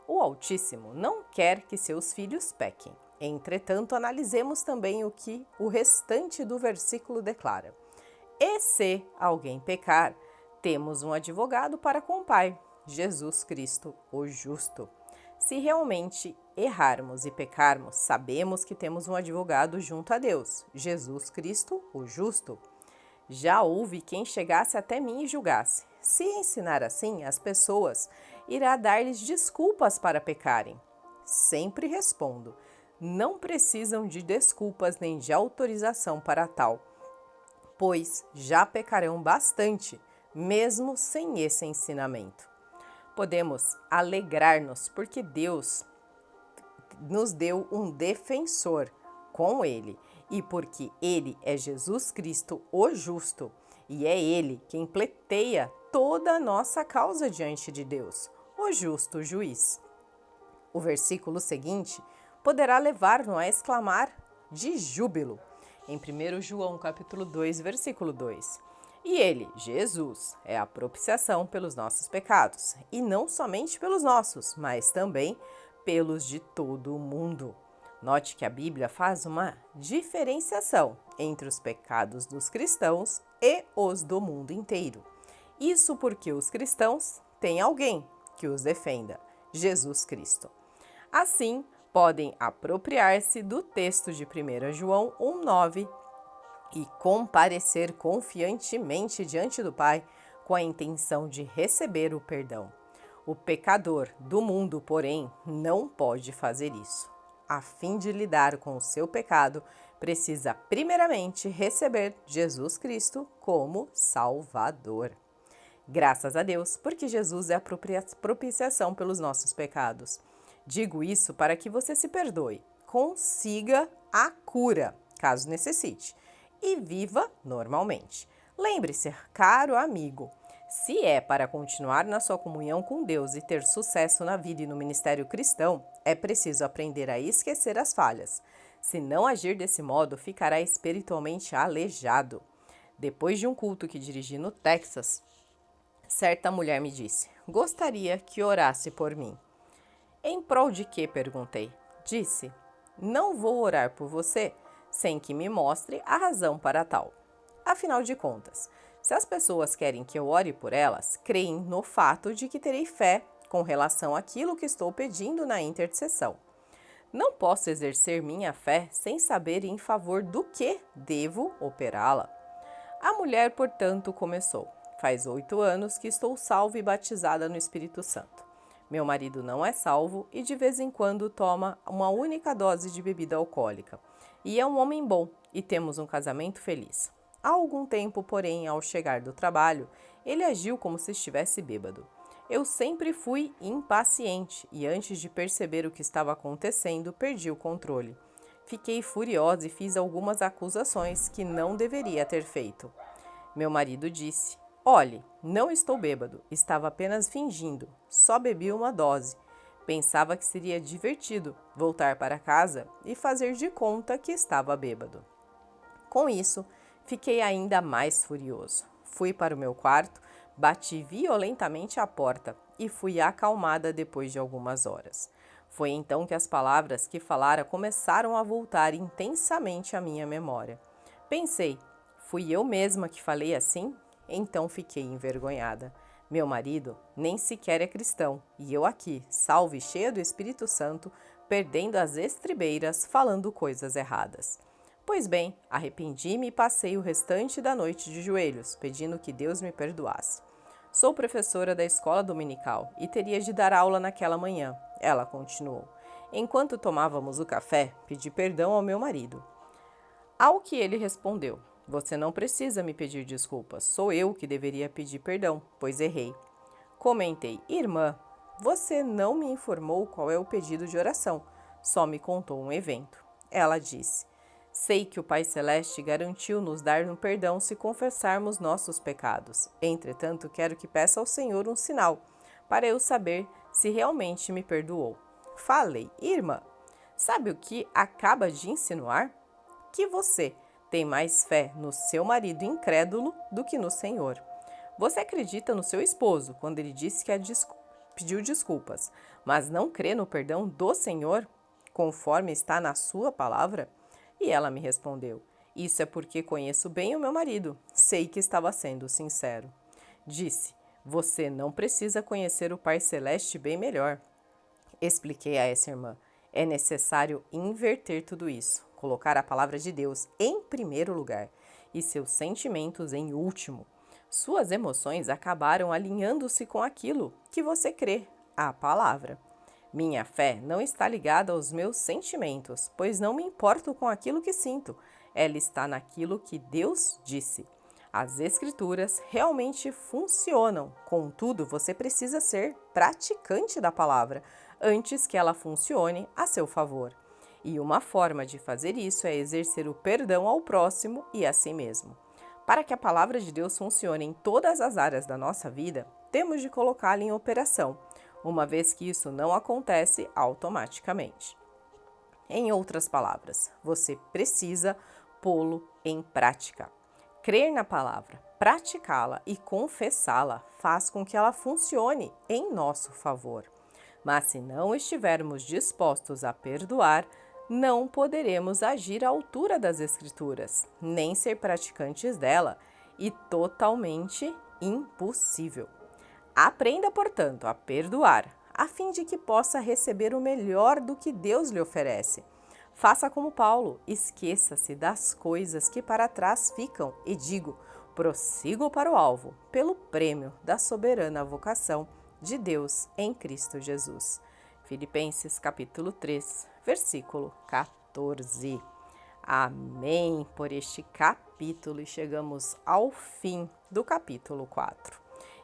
O Altíssimo não quer que seus filhos pequem. Entretanto, analisemos também o que o restante do versículo declara. E se alguém pecar, temos um advogado para com o Pai, Jesus Cristo, o justo. Se realmente errarmos e pecarmos, sabemos que temos um advogado junto a Deus, Jesus Cristo, o justo. Já houve quem chegasse até mim e julgasse. Se ensinar assim as pessoas, irá dar-lhes desculpas para pecarem. Sempre respondo: não precisam de desculpas nem de autorização para tal, pois já pecarão bastante, mesmo sem esse ensinamento. Podemos alegrar-nos porque Deus nos deu um defensor com Ele e porque Ele é Jesus Cristo, o justo, e é Ele quem pleiteia toda a nossa causa diante de Deus, o justo juiz. O versículo seguinte poderá levar-nos a exclamar de júbilo, em 1 João capítulo 2, versículo 2. E ele, Jesus, é a propiciação pelos nossos pecados, e não somente pelos nossos, mas também pelos de todo o mundo. Note que a Bíblia faz uma diferenciação entre os pecados dos cristãos e os do mundo inteiro. Isso porque os cristãos têm alguém que os defenda, Jesus Cristo. Assim, podem apropriar-se do texto de 1 João 1,9 e comparecer confiantemente diante do Pai com a intenção de receber o perdão. O pecador do mundo, porém, não pode fazer isso. A fim de lidar com o seu pecado, precisa primeiramente receber Jesus Cristo como Salvador. Graças a Deus, porque Jesus é a propiciação pelos nossos pecados. Digo isso para que você se perdoe, consiga a cura, caso necessite, e viva normalmente. Lembre-se, caro amigo, se é para continuar na sua comunhão com Deus e ter sucesso na vida e no ministério cristão, é preciso aprender a esquecer as falhas. Se não agir desse modo, ficará espiritualmente aleijado. Depois de um culto que dirigi no Texas, certa mulher me disse: gostaria que orasse por mim. Em prol de quê? Perguntei. Disse: não vou orar por você sem que me mostre a razão para tal. Afinal de contas, se as pessoas querem que eu ore por elas, creem no fato de que terei fé com relação àquilo que estou pedindo na intercessão. Não posso exercer minha fé sem saber em favor do que devo operá-la. A mulher, portanto, começou. Faz 8 anos que estou salva e batizada no Espírito Santo. Meu marido não é salvo e de vez em quando toma uma única dose de bebida alcoólica. E é um homem bom e temos um casamento feliz. Há algum tempo, porém, ao chegar do trabalho, ele agiu como se estivesse bêbado. Eu sempre fui impaciente e antes de perceber o que estava acontecendo, perdi o controle. Fiquei furiosa e fiz algumas acusações que não deveria ter feito. Meu marido disse: olhe, não estou bêbado, estava apenas fingindo, só bebi uma dose. Pensava que seria divertido voltar para casa e fazer de conta que estava bêbado. Com isso, fiquei ainda mais furioso. Fui para o meu quarto, bati violentamente à porta e fui acalmada depois de algumas horas. Foi então que as palavras que falara começaram a voltar intensamente à minha memória. Pensei: fui eu mesma que falei assim? Então fiquei envergonhada. Meu marido nem sequer é cristão, e eu aqui, salva e cheia do Espírito Santo, perdendo as estribeiras, falando coisas erradas. Pois bem, arrependi-me e passei o restante da noite de joelhos, pedindo que Deus me perdoasse. Sou professora da escola dominical e teria de dar aula naquela manhã, ela continuou. Enquanto tomávamos o café, pedi perdão ao meu marido. Ao que ele respondeu: Você não precisa me pedir desculpas, sou eu que deveria pedir perdão, pois errei. Comentei: Irmã, você não me informou qual é o pedido de oração, só me contou um evento. Ela disse: Sei que o Pai Celeste garantiu nos dar um perdão se confessarmos nossos pecados. Entretanto, quero que peça ao Senhor um sinal, para eu saber se realmente me perdoou. Falei: Irmã, sabe o que acaba de insinuar? Que você tem mais fé no seu marido incrédulo do que no Senhor. Você acredita no seu esposo quando ele disse que pediu desculpas, mas não crê no perdão do Senhor, conforme está na sua palavra? E ela me respondeu: Isso é porque conheço bem o meu marido, sei que estava sendo sincero. Disse: Você não precisa conhecer o Pai Celeste bem melhor. Expliquei a essa irmã: É necessário inverter tudo isso, colocar a palavra de Deus em primeiro lugar e seus sentimentos em último. Suas emoções acabaram alinhando-se com aquilo que você crê, a palavra. Minha fé não está ligada aos meus sentimentos, pois não me importo com aquilo que sinto. Ela está naquilo que Deus disse. As Escrituras realmente funcionam, contudo, você precisa ser praticante da palavra antes que ela funcione a seu favor. E uma forma de fazer isso é exercer o perdão ao próximo e a si mesmo. Para que a palavra de Deus funcione em todas as áreas da nossa vida, temos de colocá-la em operação, uma vez que isso não acontece automaticamente. Em outras palavras, você precisa pô-lo em prática. Crer na palavra, praticá-la e confessá-la faz com que ela funcione em nosso favor. Mas se não estivermos dispostos a perdoar, não poderemos agir à altura das Escrituras, nem ser praticantes dela, e totalmente impossível. Aprenda, portanto, a perdoar, a fim de que possa receber o melhor do que Deus lhe oferece. Faça como Paulo, esqueça-se das coisas que para trás ficam e prossigo para o alvo, pelo prêmio da soberana vocação de Deus em Cristo Jesus. Filipenses capítulo 3, versículo 14. Amém por este capítulo e chegamos ao fim do capítulo 4.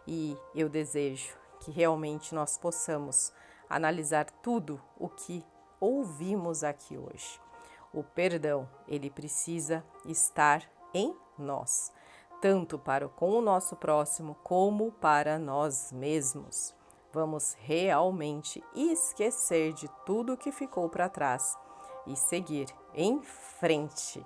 E eu desejo que realmente nós possamos analisar tudo o que ouvimos aqui hoje. O perdão, ele precisa estar em nós, tanto para com o nosso próximo como para nós mesmos. Vamos realmente esquecer de tudo que ficou para trás e seguir em frente,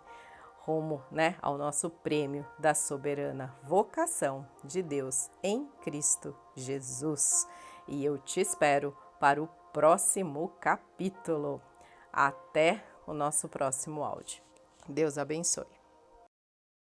rumo, ao nosso prêmio da soberana vocação de Deus em Cristo Jesus. E eu te espero para o próximo capítulo. Até o nosso próximo áudio. Deus abençoe.